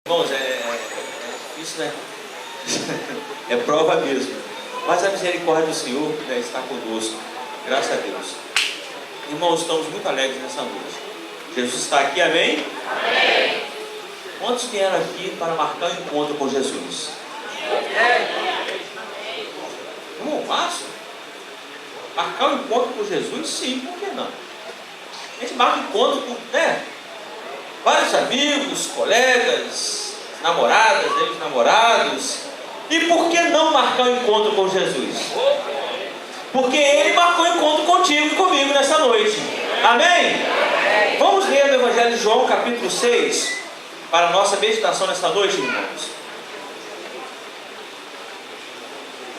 Irmãos, é difícil, né? É prova mesmo. Mas a misericórdia do Senhor, né, está conosco. Graças a Deus. Irmãos, estamos muito alegres nessa noite. Jesus está aqui, amém? Amém. Quantos vieram aqui para marcar o encontro com Jesus? Irmão Márcio? Marcar o encontro com Jesus? Sim, por que não? A gente marca encontro com, né? Vários amigos, colegas, namoradas, ex-namorados. E por que não marcar o encontro com Jesus? Porque Ele marcou o encontro contigo e comigo nessa noite. Amém? Vamos ler o Evangelho de João, capítulo 6, para a nossa meditação nesta noite, irmãos.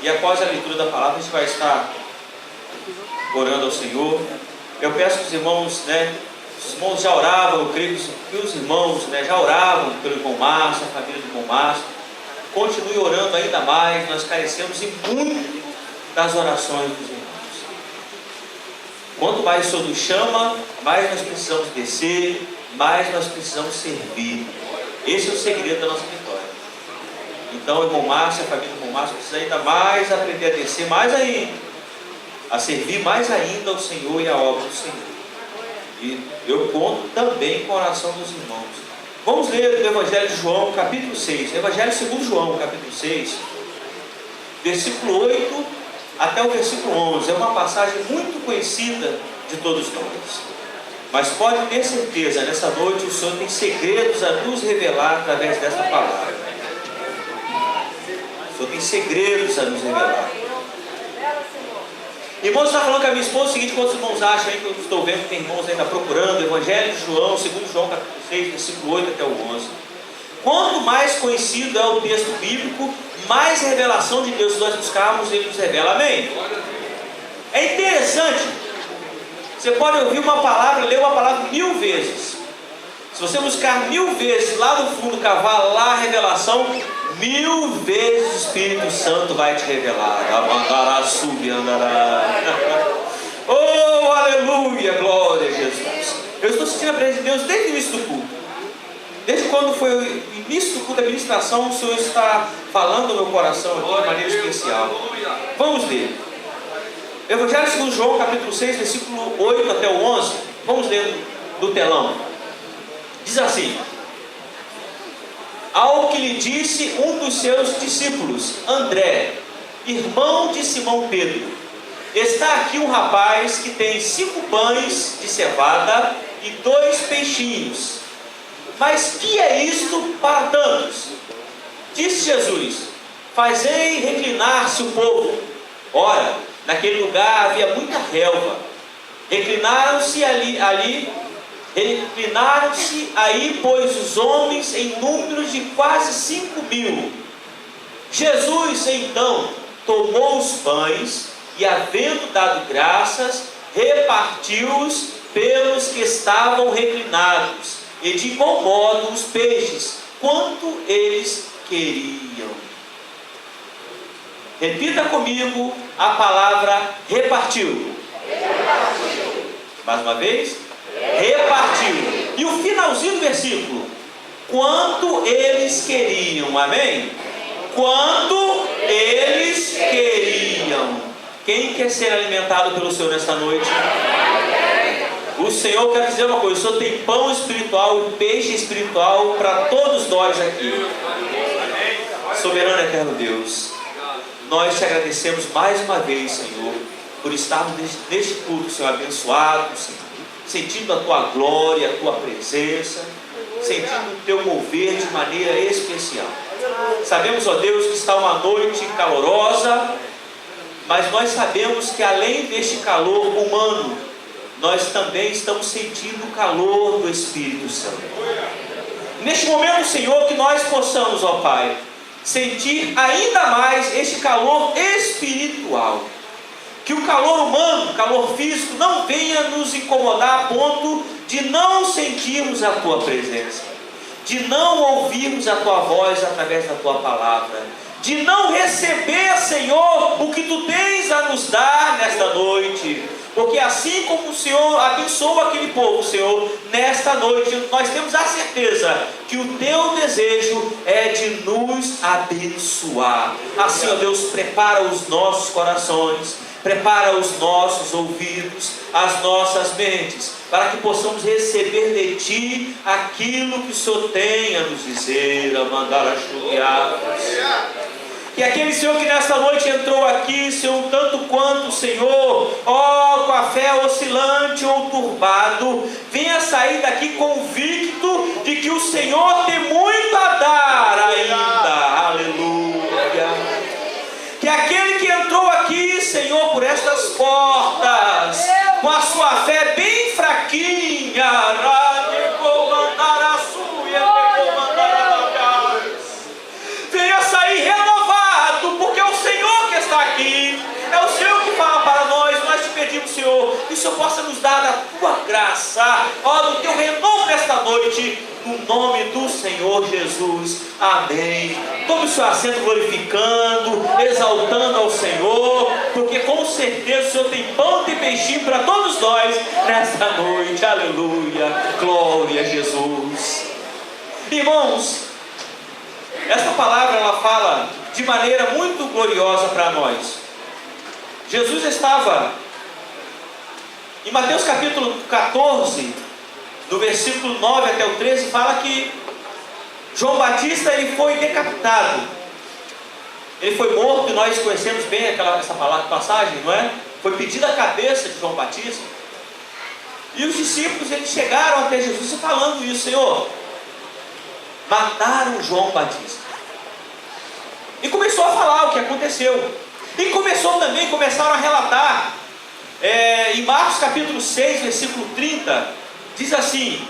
E após a leitura da palavra, a gente vai estar orando ao Senhor. Eu peço que os irmãos, os irmãos já oravam, eu creio que os irmãos, já oravam pelo irmão Márcio, a família do irmão Márcio. Continue orando ainda mais, nós carecemos muito das orações dos irmãos. Quanto mais o Senhor nos chama, mais nós precisamos descer, mais nós precisamos servir. Esse é o segredo da nossa vitória. Então o irmão Márcio, a família do irmão Márcio precisa ainda mais aprender a descer, mais ainda, a servir mais ainda ao Senhor e à obra do Senhor. E eu conto também com a oração dos irmãos. Vamos ler o Evangelho de João, capítulo 6. Evangelho segundo João, capítulo 6, versículo 8 até o versículo 11. É uma passagem muito conhecida de todos nós. Mas pode ter certeza, nessa noite o Senhor tem segredos a nos revelar através desta palavra. O Senhor tem segredos a nos revelar. Irmãos, está falando com a minha esposa o seguinte: quantos irmãos acham aí que eu estou vendo que tem irmãos ainda procurando? Evangelho de João, segundo João, capítulo 6, versículo 8 até o 11. Quanto mais conhecido é o texto bíblico, mais revelação de Deus nós buscarmos, Ele nos revela. Amém? É interessante. Você pode ouvir uma palavra, ler uma palavra 1000 vezes. Se você buscar 1000 vezes lá no fundo, cavar lá a revelação, 1000 vezes o Espírito Santo vai te revelar. Amandará, subiandará. Oh, aleluia, glória a Jesus. Eu estou sentindo a presença de Deus desde o início do culto. Desde quando foi o início do culto da ministração, o Senhor está falando no meu coração aqui de maneira especial. Vamos ler. Evangelho segundo João, capítulo 6, versículo 8 até o 11. Vamos ler do telão. Diz assim: ao que lhe disse um dos seus discípulos, André, irmão de Simão Pedro: está aqui um rapaz que tem 5 pães de cevada e 2 peixinhos. Mas que é isto para tantos? Disse Jesus: fazei reclinar-se o povo. Ora, naquele lugar havia muita relva. Reclinaram-se aí, pois, os homens em número de quase 5.000. Jesus, então, tomou os pães e, havendo dado graças, repartiu-os pelos que estavam reclinados, e de igual modo os peixes, quanto eles queriam. Repita comigo a palavra repartiu. Repartiu. Mais uma vez. Repartiu. E o finalzinho do versículo: quanto eles queriam. Amém? Quanto eles queriam. Quem quer ser alimentado pelo Senhor nesta noite? O Senhor quer dizer uma coisa: o Senhor tem pão espiritual e peixe espiritual para todos nós aqui. Soberano e eterno Deus, nós te agradecemos mais uma vez, Senhor, por estarmos neste culto, Senhor, abençoado, Senhor, sentindo a Tua glória, a Tua presença, sentindo o Teu mover de maneira especial. Sabemos, ó Deus, que está uma noite calorosa, mas nós sabemos que além deste calor humano, nós também estamos sentindo o calor do Espírito Santo. Neste momento, Senhor, que nós possamos, ó Pai, sentir ainda mais este calor espiritual. Que o calor humano, o calor físico, não venha nos incomodar a ponto de não sentirmos a Tua presença, de não ouvirmos a Tua voz através da Tua palavra, de não receber, Senhor, o que Tu tens a nos dar nesta noite. porque assim como o Senhor abençoou aquele povo, Senhor, nesta noite nós temos a certeza que o teu desejo é de nos abençoar. Assim, ó Deus, prepara os nossos corações, prepara os nossos ouvidos, as nossas mentes, para que possamos receber de Ti aquilo que o Senhor tem a nos dizer, a mandar a chuviar. Que aquele Senhor que nesta noite entrou aqui, Senhor, um tanto quanto, Senhor, ó, com a fé oscilante ou turbado, venha sair daqui convicto de que o Senhor tem muito a dar ainda. Aleluia. Que aquele que entrou aqui, Senhor, por estas portas, com a sua fé bem fraquinha, venha sair renovado, porque é o Senhor que está aqui, é o Senhor que fala para nós. Nós te pedimos, Senhor, que o Senhor possa nos dar da tua graça, ó, do teu renovo nesta noite, no nome do Senhor Jesus. Amém. Tome o seu assento glorificando, exaltando ao Senhor, porque com certeza o Senhor tem pão e peixinho para todos nós nesta noite. Aleluia. Glória a Jesus. Irmãos, essa palavra ela fala de maneira muito gloriosa para nós. Jesus estava em Mateus capítulo 14, do versículo 9 até o 13, fala que João Batista ele foi decapitado, ele foi morto, e nós conhecemos bem essa passagem, não é? Foi pedida a cabeça de João Batista, e os discípulos eles chegaram até Jesus falando isso: Senhor, mataram João Batista. E começou a falar o que aconteceu. E começaram a relatar, em Marcos capítulo 6, versículo 30, diz assim,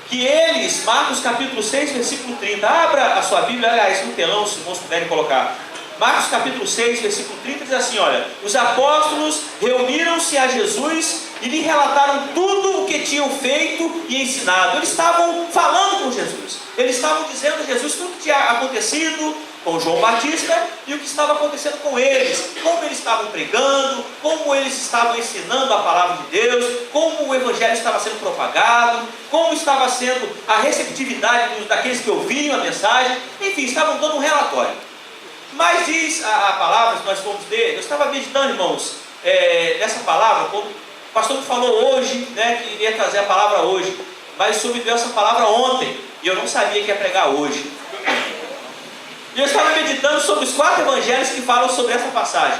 que eles, Marcos capítulo 6, versículo 30, abra a sua Bíblia, aliás, no telão, se vocês puderem colocar. Marcos capítulo 6, versículo 30, diz assim, olha: os apóstolos reuniram-se a Jesus e lhe relataram tudo o que tinham feito e ensinado. Eles estavam falando com Jesus, eles estavam dizendo a Jesus tudo o que tinha acontecido com João Batista e o que estava acontecendo com eles, como eles estavam pregando, como eles estavam ensinando a palavra de Deus, como o evangelho estava sendo propagado, como estava sendo a receptividade daqueles que ouviam a mensagem. Enfim, estavam dando um relatório. Mas diz a palavra que nós fomos ler, eu estava meditando, irmãos, nessa palavra, quando o pastor me falou hoje, né, que iria trazer a palavra hoje, mas o Senhor me deu essa palavra ontem, e eu não sabia que ia pregar hoje. E eu estava meditando sobre os 4 evangelhos que falam sobre essa passagem.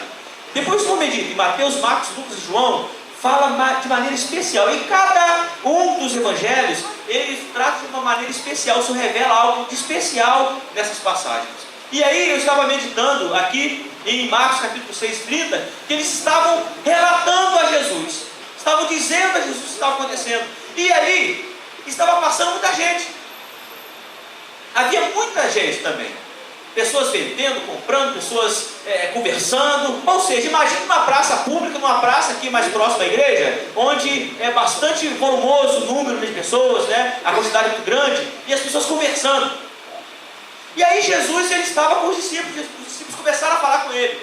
Depois que eu medito em Mateus, Marcos, Lucas e João, fala de maneira especial. Em cada um dos evangelhos, ele trata de uma maneira especial, isso revela algo de especial nessas passagens. E aí eu estava meditando aqui em Marcos capítulo 6, 30, que eles estavam relatando a Jesus, estavam dizendo a Jesus o que estava acontecendo. E ali estava passando muita gente. Havia muita gente também. Pessoas vendendo, comprando, pessoas conversando. Ou seja, imagine uma praça pública, numa praça aqui mais próxima à igreja, onde é bastante volumoso o número de pessoas, né? A quantidade muito grande, e as pessoas conversando. E aí Jesus ele estava com os discípulos começaram a falar com ele.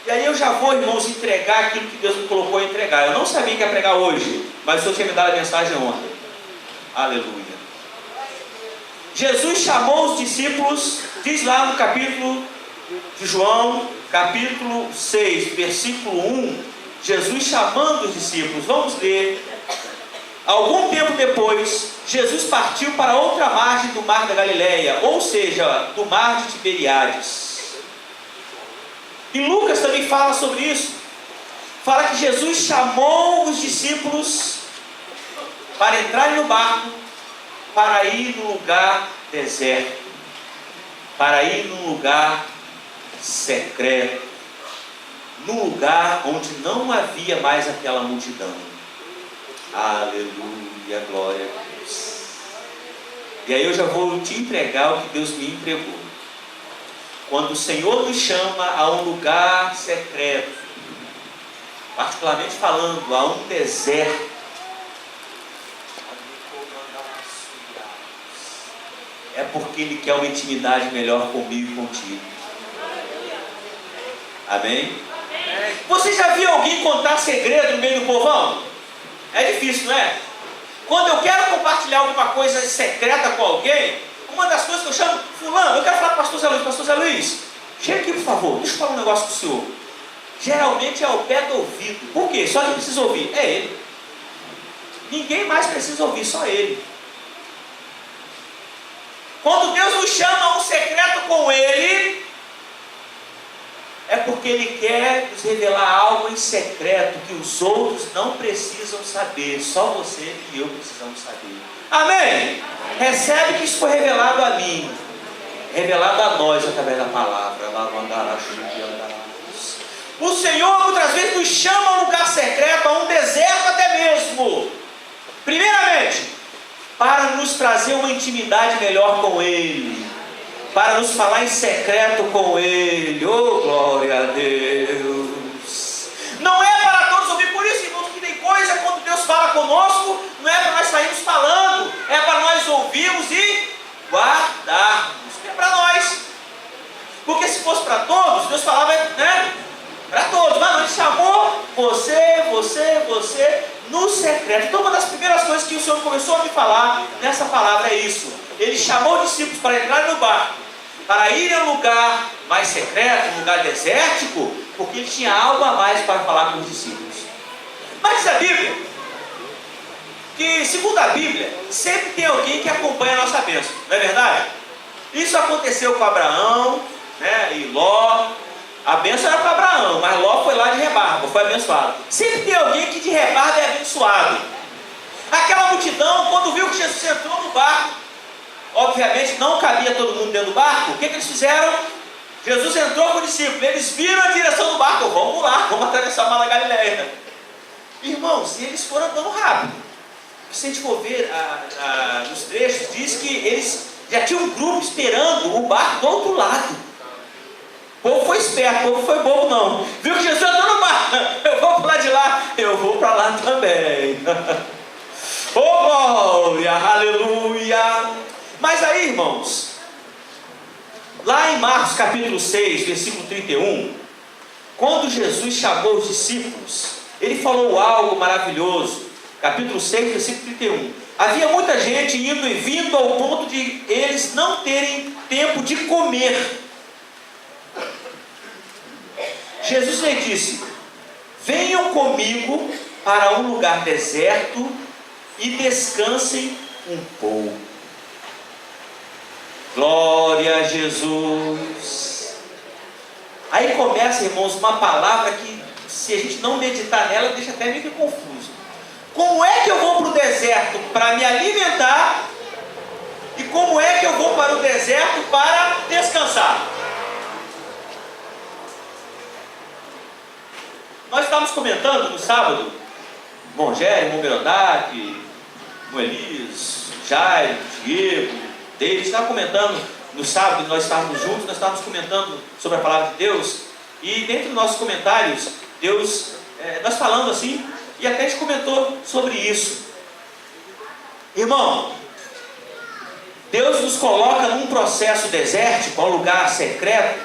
E aí eu já vou, irmãos, entregar aquilo que Deus me colocou a entregar. Eu não sabia que ia pregar hoje, mas o Senhor tinha me dado a mensagem ontem. Aleluia. Jesus chamou os discípulos, diz lá no capítulo de João, capítulo 6, versículo 1, Jesus chamando os discípulos. Vamos ler. Algum tempo depois, Jesus partiu para outra margem do mar da Galileia, ou seja, do mar de Tiberíades. E Lucas também fala sobre isso. Fala que Jesus chamou os discípulos para entrarem no barco, para ir num lugar deserto, para ir num lugar secreto, num lugar onde não havia mais aquela multidão. Aleluia, glória a Deus. E aí eu já vou te entregar o que Deus me entregou. Quando o Senhor nos chama a um lugar secreto, particularmente falando, a um deserto, é porque Ele quer uma intimidade melhor comigo e contigo. Amém? Você já viu alguém contar segredo no meio do povão? É difícil, não é? Quando eu quero compartilhar alguma coisa secreta com alguém, uma das coisas que eu chamo, fulano, eu quero falar com o pastor Zé Luiz, chega aqui por favor, deixa eu falar um negócio com o senhor. Geralmente é ao pé do ouvido. Por quê? Só quem precisa ouvir é ele. Ninguém mais precisa ouvir, só ele. Quando Deus nos chama a um secreto com ele, é porque ele quer nos revelar algo em secreto que os outros não precisam saber, só você e eu precisamos saber. Amém? Recebe que isso foi revelado a mim, revelado a nós através da palavra. O Senhor muitas vezes nos chama a um lugar secreto, a um deserto até mesmo. Primeiramente, para nos trazer uma intimidade melhor com Ele, para nos falar em secreto com Ele. Oh, glória a Deus! Não é para todos ouvir. Por isso, irmãos, que tem coisa quando Deus fala conosco, não é para nós sairmos falando, é para nós ouvirmos e guardarmos. É para nós. Porque se fosse para todos, Deus falava, né? Para todos. Mas Ele chamou você no secreto. Então uma das primeiras coisas que o Senhor começou a me falar nessa palavra é isso. Ele chamou os discípulos para entrar no barco, para ir a um lugar mais secreto, um lugar desértico, porque ele tinha algo a mais para falar com os discípulos. Mas diz a Bíblia que, segundo a Bíblia, sempre tem alguém que acompanha a nossa bênção, não é verdade? Isso aconteceu com Abraão, né, e Ló. A bênção era para Abraão, mas Ló foi lá de rebarba, foi abençoado. Sempre tem alguém que de rebarba é abençoado. Aquela multidão, quando viu que Jesus entrou no barco, obviamente não cabia todo mundo dentro do barco. O que eles fizeram? Jesus entrou com o discípulo, eles viram a direção do barco. Vamos lá, vamos atravessar o Mar da Galileia. Irmãos, e eles foram andando rápido. Se a gente for ver nos trechos, diz que eles já tinham um grupo esperando o barco do outro lado. O povo foi esperto, o povo foi bobo não. Viu que Jesus entrou no barco, eu vou para lá de lá, eu vou para lá também. Oh glória, aleluia. Mas aí, irmãos, lá em Marcos capítulo 6, versículo 31, quando Jesus chamou os discípulos, ele falou algo maravilhoso. Capítulo 6, versículo 31. Havia muita gente indo e vindo ao ponto de eles não terem tempo de comer. Jesus lhe disse: venham comigo para um lugar deserto e descansem um pouco. Glória a Jesus. Aí começa, irmãos, uma palavra que, se a gente não meditar nela, deixa até meio que confuso. Como é que eu vou para o deserto para me alimentar? E como é que eu vou para o deserto para descansar? Nós estávamos comentando no sábado, irmão Gério, irmão Berodac, irmão Elias, Jairo, Diego, David, estavam comentando no sábado, nós estávamos juntos, nós estávamos comentando sobre a palavra de Deus, e dentro dos nossos comentários, nós falando assim, e até a gente comentou sobre isso. Irmão, Deus nos coloca num processo desértico, um lugar secreto,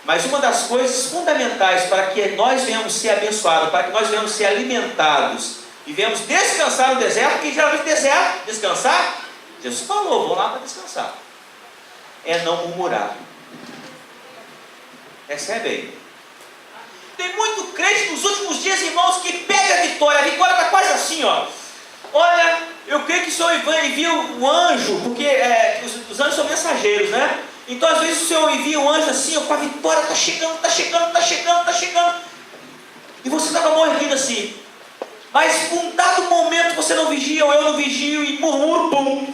mas uma das coisas fundamentais para que nós venhamos ser abençoados, para que nós venhamos ser alimentados e venhamos descansar no deserto, que geralmente deserto, descansar, Jesus falou, vou lá para descansar, é não murmurar. Recebe aí. Tem muito crente nos últimos dias, irmãos, que pega a vitória está quase assim, ó. Olha, eu creio que o Senhor envia um anjo, porque os anjos são mensageiros, né? Então às vezes o Senhor envia um anjo assim, ó, com a vitória, está chegando, e você está com a mão erguida assim, mas um dado momento você não vigia, ou eu não vigio, e murmuro, pum,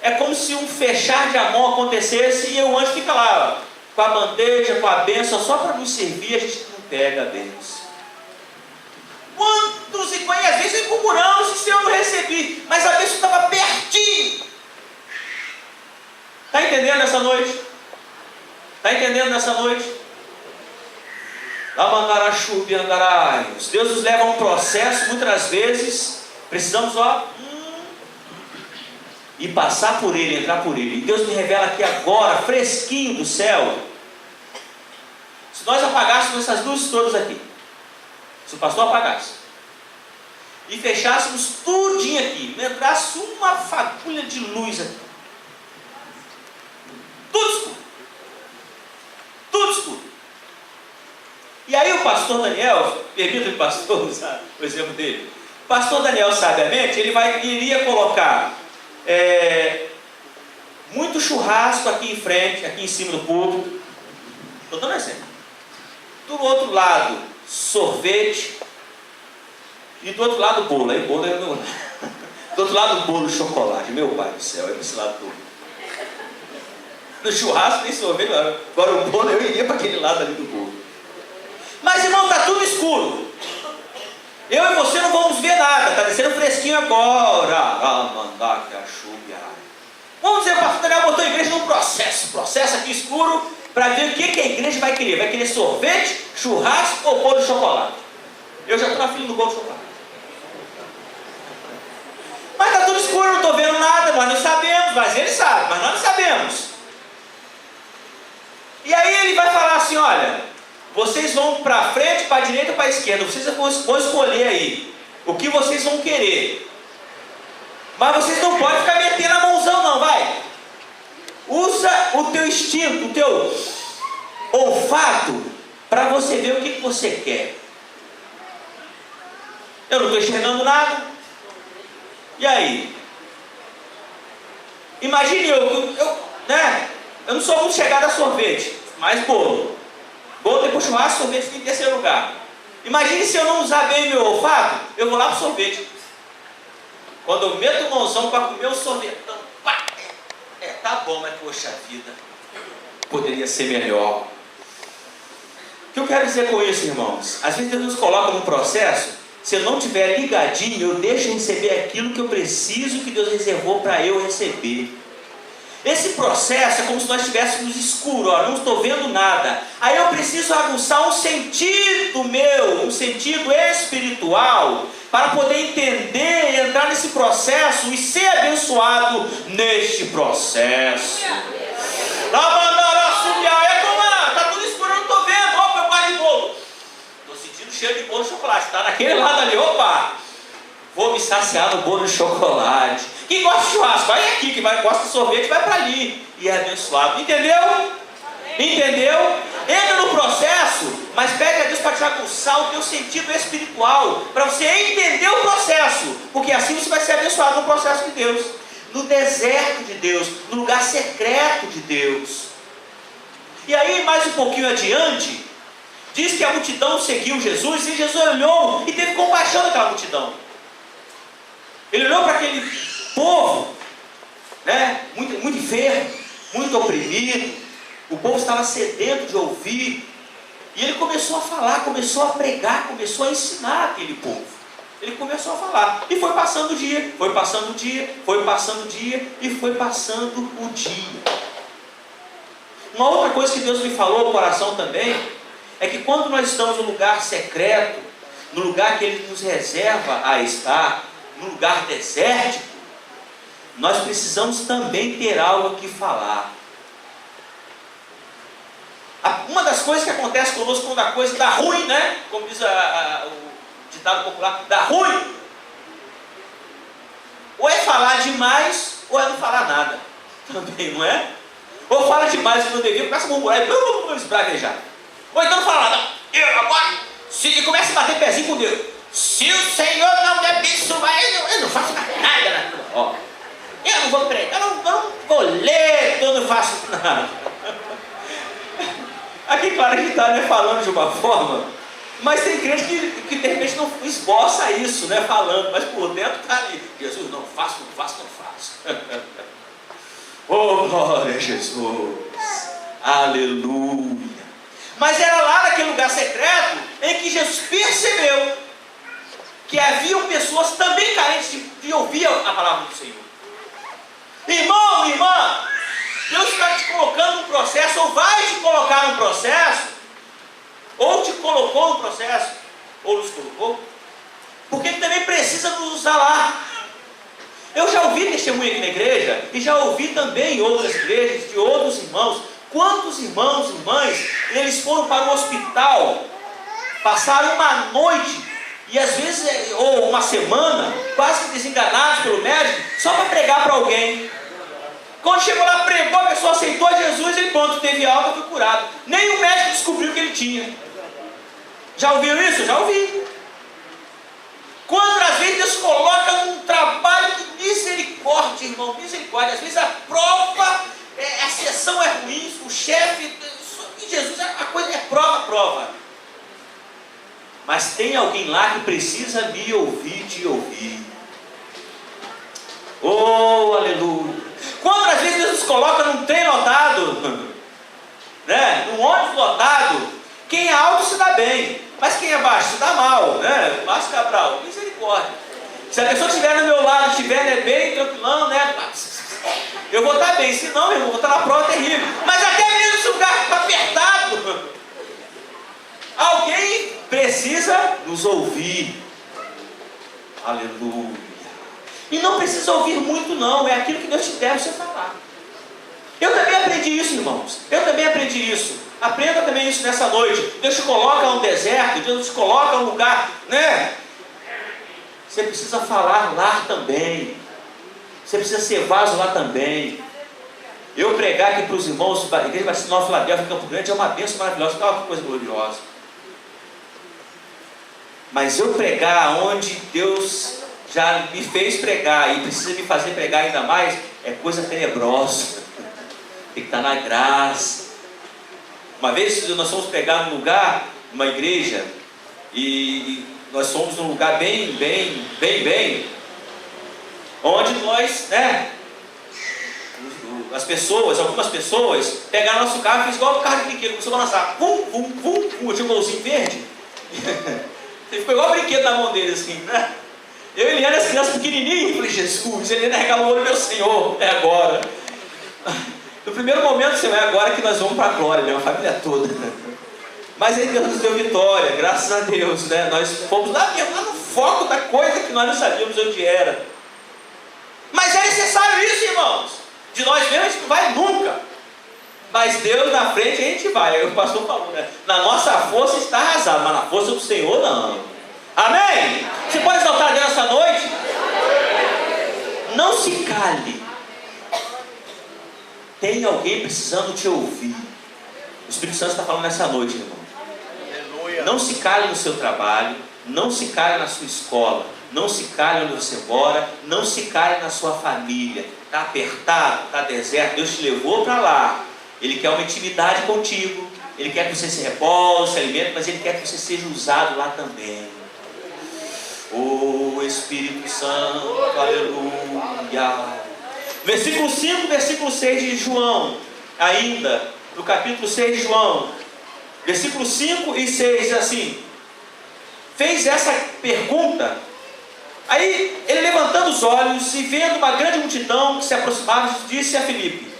é como se um fechar de mão acontecesse, e o anjo fica lá, ó, com a bandeja, com a bênção, só para nos servir, a gente não pega a bênção. Quantos e às vezes murmuramos, se eu não recebi, mas a bênção estava pertinho. Está entendendo nessa noite? Está entendendo nessa noite? Deus nos leva a um processo, muitas vezes, precisamos e passar por ele, entrar por ele. E Deus me revela aqui agora, fresquinho do céu. Se nós apagássemos essas luzes todas aqui, Se o pastor apagasse e fechássemos tudinho aqui, não entrasse uma fagulha de luz aqui, tudo escuro, tudo escuro. E aí o pastor Daniel, permita-me, pastor, usar o exemplo dele. O pastor Daniel, sabiamente, ele iria colocar muito churrasco aqui em frente, aqui em cima do púlpito. Estou dando exemplo. Do outro lado, sorvete. E do outro lado, bolo. Aí bolo é meu. Do outro lado, bolo de chocolate. Meu pai do céu, é para esse lado todo. No churrasco nem sorvete. Agora o bolo, eu iria para aquele lado ali do bolo. Mas, irmão, está tudo escuro. Eu e você não vamos ver nada. Está descendo fresquinho agora. Vamos dizer, o pastor Daniel botou a igreja num processo aqui escuro, para ver o que a igreja vai querer. Vai querer sorvete, churrasco ou bolo de chocolate? Eu já estou na fila do bolo de chocolate. Mas está tudo escuro, não estou vendo nada, nós não sabemos, mas ele sabe, mas nós não sabemos. E aí ele vai falar assim, olha, vocês vão para frente, para a direita ou para a esquerda, vocês vão escolher aí o que vocês vão querer. Mas vocês não podem ficar metendo a mãozão não, vai. Usa o teu instinto, o teu olfato, para você ver o que você quer. Eu não estou enxergando nada. E aí? Imagine eu não sou muito chegado a sorvete, mas bolo. Bolo depois churrasco, sorvete fica em terceiro lugar. Imagine se eu não usar bem meu olfato, eu vou lá para o sorvete. Quando eu meto o mãozão para comer o sorvetão, pá, tá bom, mas poxa vida, poderia ser melhor. O que eu quero dizer com isso, irmãos? Às vezes Deus nos coloca num processo, se eu não estiver ligadinho, eu deixo de receber aquilo que eu preciso, que Deus reservou para eu receber. Esse processo é como se nós estivéssemos escuro, ó, não estou vendo nada. Aí eu preciso aguçar um sentido meu, um sentido espiritual, para poder entender, entrar nesse processo e ser abençoado neste processo. Está tudo escuro, eu não estou vendo. Opa, eu paro de bolo. Estou sentindo cheiro de bolo de chocolate. Está naquele lado ali, opa. Vou me saciar no bolo de chocolate. Quem gosta de churrasco, vai aqui. Quem gosta de sorvete, vai para ali. E é abençoado. Entendeu? Entendeu? Entra no processo, mas pede a Deus para te aguçar o teu sentido espiritual, para você entender o processo, porque assim você vai ser abençoado no processo de Deus, no deserto de Deus, no lugar secreto de Deus. E aí, mais um pouquinho adiante, diz que a multidão seguiu Jesus, e Jesus olhou e teve compaixão daquela multidão. Ele olhou para aquele povo, muito enfermo, muito oprimido. O povo estava sedento de ouvir. E ele começou a falar, começou a pregar, começou a ensinar aquele povo. Ele começou a falar. E foi passando o dia, foi passando o dia, foi passando o dia, e foi passando o dia. Uma outra coisa que Deus me falou no coração também, é que quando nós estamos no lugar secreto, no lugar que Ele nos reserva a estar, no lugar desértico, nós precisamos também ter algo que falar. Uma das coisas que acontece conosco quando a coisa dá ruim, como diz o ditado popular, dá ruim, ou é falar demais, ou é não falar nada, também, não é? Ou fala demais que não devia, começa a murmurar e esbravejar. Ou então não fala nada, e começa a bater pezinho com Deus. Se o Senhor não me abençoar, eu não faço nada, eu não vou pregar, eu não vou ler, eu não faço nada. Aqui, claro, a gente está falando de uma forma, mas tem crente que de repente não esboça isso, falando, mas por dentro está ali. Jesus, não faço. Oh, glória a Jesus, aleluia. Mas era lá naquele lugar secreto em que Jesus percebeu que haviam pessoas também carentes de ouvir a palavra do Senhor. Irmão, irmã, Deus está te colocando num processo, ou vai te colocar num processo, ou te colocou no processo, ou nos colocou, porque Ele também precisa nos usar lá. Eu já ouvi testemunho aqui na igreja, e já ouvi também em outras igrejas, de outros irmãos. Quantos irmãos e irmãs, eles foram para o hospital, passaram uma noite, e às vezes, ou uma semana, quase que desenganados pelo médico, só para pregar para alguém. Quando chegou lá, pregou, a pessoa aceitou Jesus, e pronto, teve alta, foi curado. Nem o médico descobriu o que ele tinha. Já ouviram isso? Já ouvi. Quantas vezes Deus coloca num trabalho de misericórdia, irmão, misericórdia. Às vezes a prova, a sessão é ruim, o chefe, em Jesus a coisa é prova. Mas tem alguém lá que precisa me ouvir, te ouvir. Oh, aleluia. Quantas vezes Deus nos coloca num trem lotado, né? Num ônibus lotado, quem é alto se dá bem, mas quem é baixo se dá mal, né? Márcio Cabral, misericórdia. Se a pessoa estiver no meu lado, estiver bem tranquilão, né? Eu vou estar bem, senão eu vou estar na prova terrível. Mas até mesmo esse lugar está apertado, alguém precisa nos ouvir. Aleluia. E não precisa ouvir muito não, é aquilo que Deus te der você falar. Eu também aprendi isso, irmãos. Eu também aprendi isso. Aprenda também isso nessa noite. Deus te coloca num deserto, Deus te coloca num lugar, né? Você precisa falar lá também. Você precisa ser vaso lá também. Eu pregar aqui para os irmãos, a Igreja Batista Nova Filadélfia, Campo Grande, é uma bênção maravilhosa. Olha que coisa gloriosa. Mas eu pregar onde Deus já me fez pregar e precisa me fazer pregar ainda mais, é coisa tenebrosa. Tem que estar na graça. Uma vez nós fomos pregar num lugar, numa igreja, e nós fomos num lugar bem, onde nós, né, algumas pessoas pegaram nosso carro e fez igual o carro de brinquedo, começou a balançar, eu tinha um golzinho verde, ele ficou igual brinquedo na mão dele, assim, né? Eu e Eliane, as crianças pequenininhas, falei, Jesus, Eliane regalou o olho, meu Senhor, é agora. No primeiro momento, Senhor, é agora que nós vamos para a glória, minha família toda. Mas aí Deus nos deu vitória, graças a Deus, né? Nós fomos lá no foco da coisa que nós não sabíamos onde era. Mas é necessário isso, irmãos. De nós mesmos a gente não vai nunca. Mas Deus na frente a gente vai. O pastor falou, né? Na nossa força está arrasado, mas na força do Senhor não. Amém? Você pode exaltar Deus essa noite? Não se cale. Tem alguém precisando te ouvir. O Espírito Santo está falando nessa noite, irmão. Aleluia. Não se cale no seu trabalho. Não se cale na sua escola. Não se cale onde você mora. Não se cale na sua família. Está apertado, está deserto. Deus te levou para lá. Ele quer uma intimidade contigo. Ele quer que você se repose, se alimente, mas Ele quer que você seja usado lá também. Oh Espírito Santo, aleluia. Versículo 5, versículo 6 de João, ainda, no capítulo 6 de João, versículo 5 e 6, diz assim: fez essa pergunta, aí ele levantando os olhos e vendo uma grande multidão que se aproximava, disse a Filipe: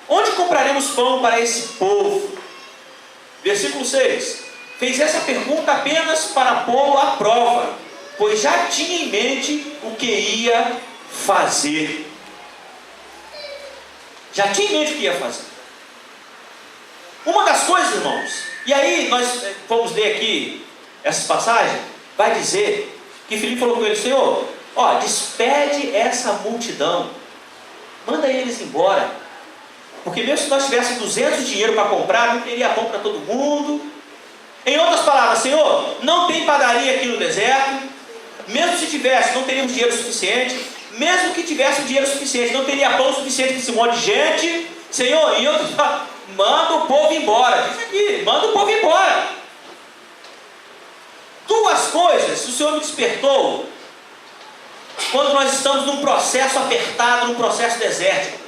onde compraremos pão para esse povo? Versículo 6, fez essa pergunta apenas para pô-lo à prova, pois já tinha em mente o que ia fazer. Já tinha em mente o que ia fazer. Uma das coisas, irmãos, e aí nós vamos ler aqui essa passagem, vai dizer que Filipe falou com ele: Senhor, despede essa multidão, manda eles embora, porque mesmo se nós tivéssemos 200 dinheiro para comprar, não teria pão para todo mundo. Em outras palavras, Senhor, não tem padaria aqui no deserto. Mesmo se tivesse, não teríamos dinheiro suficiente. Mesmo que tivesse dinheiro suficiente, não teria pão suficiente para esse monte de gente. Senhor, em outras palavras, manda o povo embora. Diz aqui, manda o povo embora. Duas coisas o Senhor me despertou quando nós estamos num processo apertado, num processo desértico.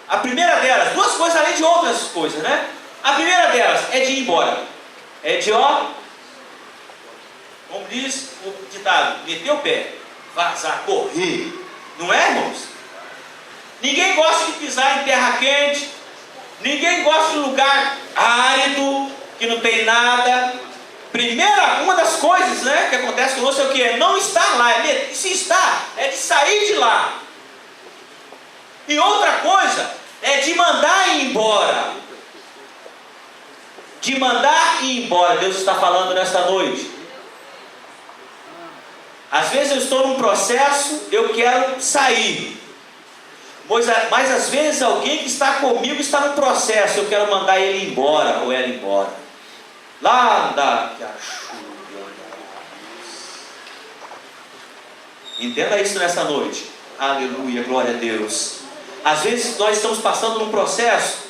A primeira delas, duas coisas além de outras coisas, né? A primeira delas é de ir embora. É de como diz o ditado, meter o pé, vazar, correr. Não é, irmãos? Ninguém gosta de pisar em terra quente. Ninguém gosta de lugar árido, que não tem nada. Uma das coisas, né, que acontece conosco é o que? É não estar lá. Se está, é de sair de lá. E outra coisa é de mandar ir embora. de mandar ir embora. Deus está falando nesta noite. Às vezes eu estou num processo, eu quero sair. Mas às vezes alguém que está comigo está no processo, eu quero mandar ele embora ou ela embora. Lá da Entenda isso nessa noite. Aleluia, glória a Deus. Às vezes nós estamos passando num processo,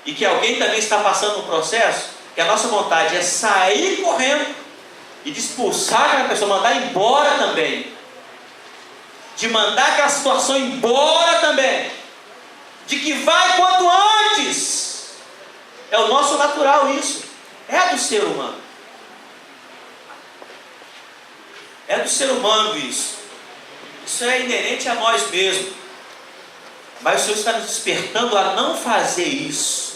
e que alguém também está passando num processo, que a nossa vontade é sair correndo e de expulsar aquela pessoa, mandar embora também, de mandar aquela situação embora também, de que vai quanto antes. É o nosso natural isso, é do ser humano, é do ser humano isso é inerente a nós mesmos, mas o Senhor está nos despertando a não fazer isso.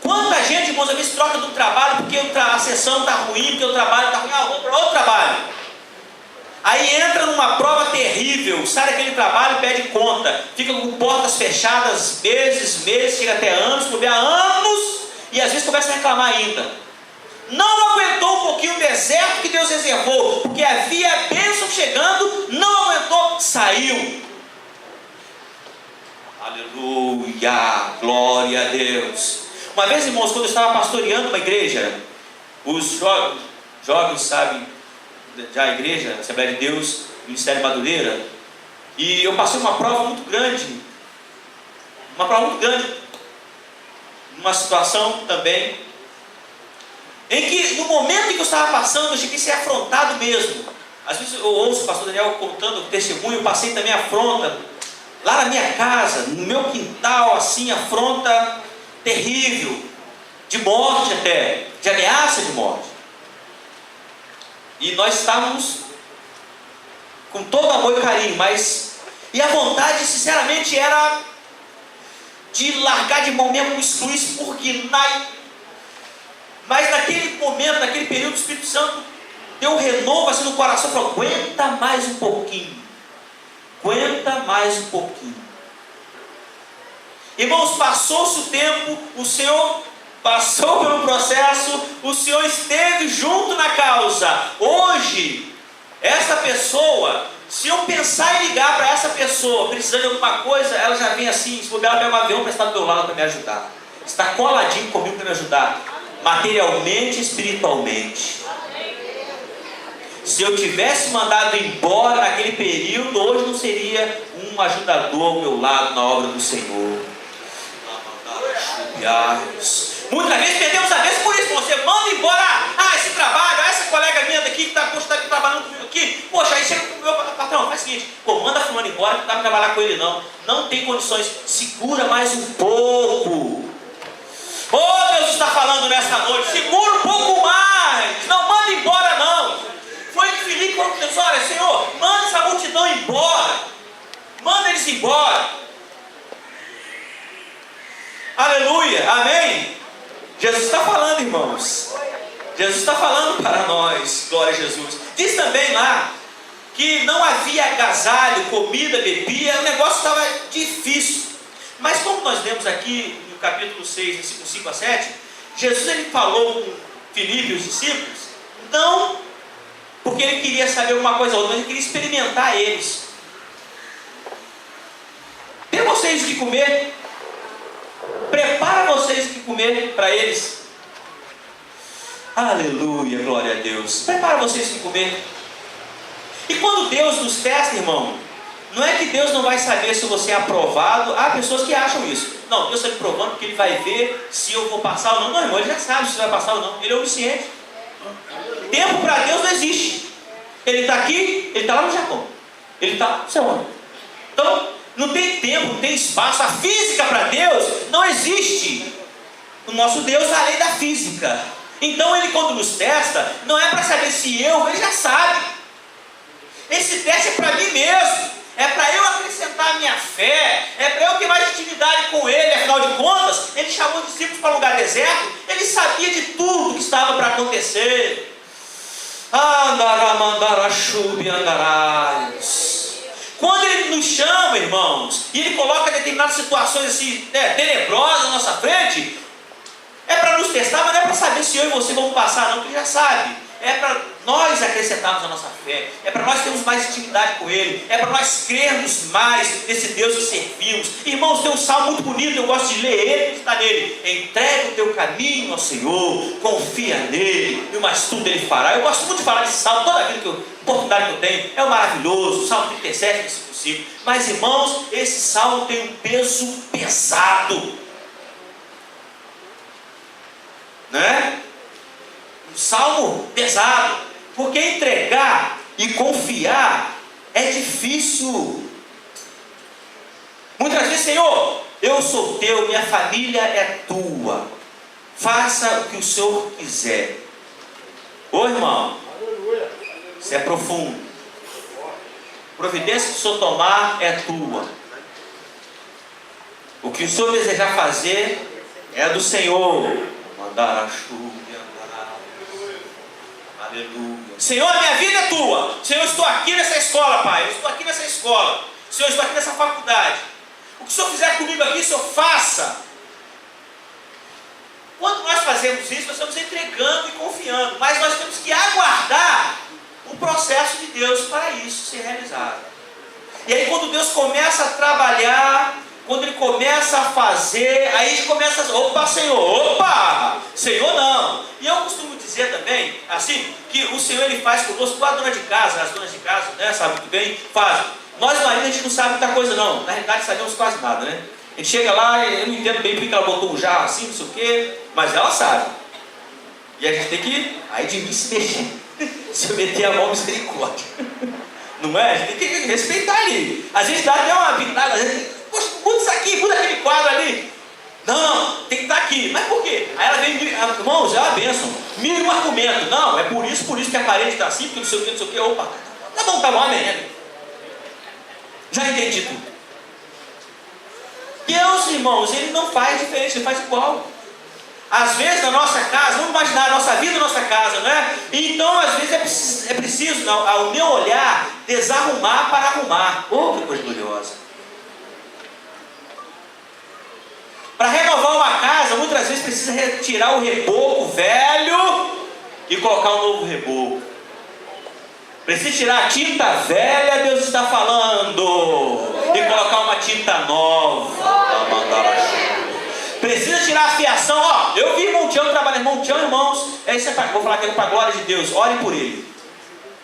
Quanta gente, irmãos, às vezes troca do trabalho porque a sessão está ruim, porque o trabalho está ruim, vou para outro trabalho. Aí entra numa prova terrível, sai daquele trabalho e pede conta, fica com portas fechadas meses, chega até anos, por ver há anos, e às vezes começa a reclamar ainda. Não aguentou um pouquinho o deserto que Deus reservou, porque havia a bênção chegando, não aguentou, saiu. Aleluia, glória a Deus. Uma vez, irmãos, quando eu estava pastoreando uma igreja, os jovens sabem, já a igreja, a Assembleia de Deus, Ministério Madureira, e eu passei uma prova muito grande, numa situação também, em que no momento em que eu estava passando, eu cheguei a ser afrontado mesmo. Às vezes eu ouço o pastor Daniel contando o testemunho, eu passei também afronta, lá na minha casa, no meu quintal, assim, afronta terrível, de morte até, de ameaça de morte. E nós estávamos com todo amor e carinho, e a vontade, sinceramente, era de largar de mão mesmo, excluir isso, porque mas naquele momento, naquele período, o Espírito Santo deu um renovo assim no coração, falou: aguenta mais um pouquinho, Irmãos, passou-se o tempo, o Senhor passou pelo processo, o Senhor esteve junto na causa. Hoje, essa pessoa, se eu pensar em ligar para essa pessoa, precisando de alguma coisa, ela já vem assim, se bobear, ela pega um avião para estar do meu lado para me ajudar. Está coladinho comigo para me ajudar, materialmente e espiritualmente. Se eu tivesse mandado embora naquele período, hoje não seria um ajudador ao meu lado na obra do Senhor. Muitas vezes perdemos a vez por isso. Você manda embora esse trabalho, essa colega minha daqui que está trabalhando comigo aqui. Poxa, aí chega com o meu patrão, faz o seguinte: manda fulano embora, que não dá para trabalhar com ele não tem condições, segura mais um pouco. Deus está falando nesta noite, segura um pouco mais, não manda embora não. Foi que Filipe falou com Deus: olha, Senhor, manda essa multidão embora, manda eles embora. Aleluia, amém? Jesus está falando, irmãos, Jesus está falando para nós, glória a Jesus. Diz também lá que não havia agasalho, comida, bebida, o negócio estava difícil. Mas como nós lemos aqui no capítulo 6, versículos 5 a 7, Jesus ele falou com Filipe e os discípulos, não porque ele queria saber uma coisa ou outra, mas ele queria experimentar eles. Dê vocês o que comer, prepara vocês o que comer para eles. Aleluia, glória a Deus. Prepara vocês o que comer. E quando Deus nos testa, irmão, não é que Deus não vai saber se você é aprovado. Há pessoas que acham isso. Não, Deus está me provando porque Ele vai ver se eu vou passar ou não. Não, irmão, Ele já sabe se você vai passar ou não. Ele é onisciente. Tempo para Deus não existe. Ele está aqui, Ele está lá no Japão. Ele está no céu. Então, não tem tempo, não tem espaço. A física para Deus não existe. O nosso Deus é a lei da física. Então Ele, quando nos testa, não é para saber se Ele já sabe. Esse teste é para mim mesmo. É para eu acrescentar a minha fé. É para eu ter mais intimidade com Ele. Afinal de contas, Ele chamou os discípulos para um lugar deserto. Ele sabia de tudo que estava para acontecer. Quando Ele nos chama, irmãos, e Ele coloca determinadas situações assim, tenebrosas na nossa frente, para nos testar, mas não é para saber se eu e você vamos passar, não, porque ele já sabe. É para nós acrescentarmos a nossa fé, é para nós termos mais intimidade com Ele, é para nós crermos mais nesse Deus que servimos. Irmãos, tem um salmo muito bonito, eu gosto de ler ele e está nele. Entrega o teu caminho ao Senhor, confia nele, e o mais tudo Ele fará. Eu gosto muito de falar desse salmo, toda a vida oportunidade que eu tenho, é maravilhoso, o salmo 37, versículo 5. Mas irmãos, esse salmo tem um peso pesado, né? Salmo pesado, porque entregar e confiar é difícil. Muitas vezes, Senhor, eu sou teu, minha família é tua, faça o que o Senhor quiser. Ô irmão, isso é profundo. Providência que o Senhor tomar é tua. O que o Senhor desejar fazer é do Senhor. Mandar a chuva. Aleluia. Senhor, a minha vida é tua. Senhor, eu estou aqui nessa escola, Pai. Eu estou aqui nessa escola. Senhor, eu estou aqui nessa faculdade. O que o Senhor fizer comigo aqui, Senhor, faça. Quando nós fazemos isso, nós estamos entregando e confiando. Mas nós temos que aguardar o processo de Deus para isso ser realizado. E aí quando Deus começa a trabalhar, quando Ele começa a fazer, aí a gente começa a... Opa, Senhor, opa! Senhor não. E eu costumo dizer também, assim, que o Senhor Ele faz conosco, a dona de casa, as donas de casa, né, sabe muito bem, fazem. Nós maridos a gente não sabe muita coisa não, na realidade sabemos quase nada, né? A gente chega lá, eu não entendo bem porque ela botou um jarro assim, não sei o quê, mas ela sabe. E a gente tem que, aí de mim se mexer, se eu meter a mão, misericórdia. Não é? A gente tem que respeitar ali. Às vezes dá até uma pitada, às vezes, poxa, muda isso aqui, muda aquele quadro ali. Não, tem que estar aqui. Mas por quê? Aí ela vem, irmãos, é uma bênção. Mira um argumento. Não, é por isso que a parede está assim, porque não sei o que, não sei o que. Opa, tá bom, amém. Já entendi tudo. Deus, irmãos, Ele não faz diferente, Ele faz igual. Às vezes na nossa casa, vamos imaginar a nossa vida na nossa casa, não é? Então às vezes é preciso ao meu olhar, desarrumar para arrumar. Oh, que coisa gloriosa. Para renovar uma casa, muitas vezes precisa retirar o reboco velho e colocar um novo reboco. Precisa tirar a tinta velha, Deus está falando, e colocar uma tinta nova. Precisa tirar a fiação. Ó, eu vi irmão Tião trabalhar. Irmão Tião, irmãos, vou falar aqui para a glória de Deus. Orem por ele.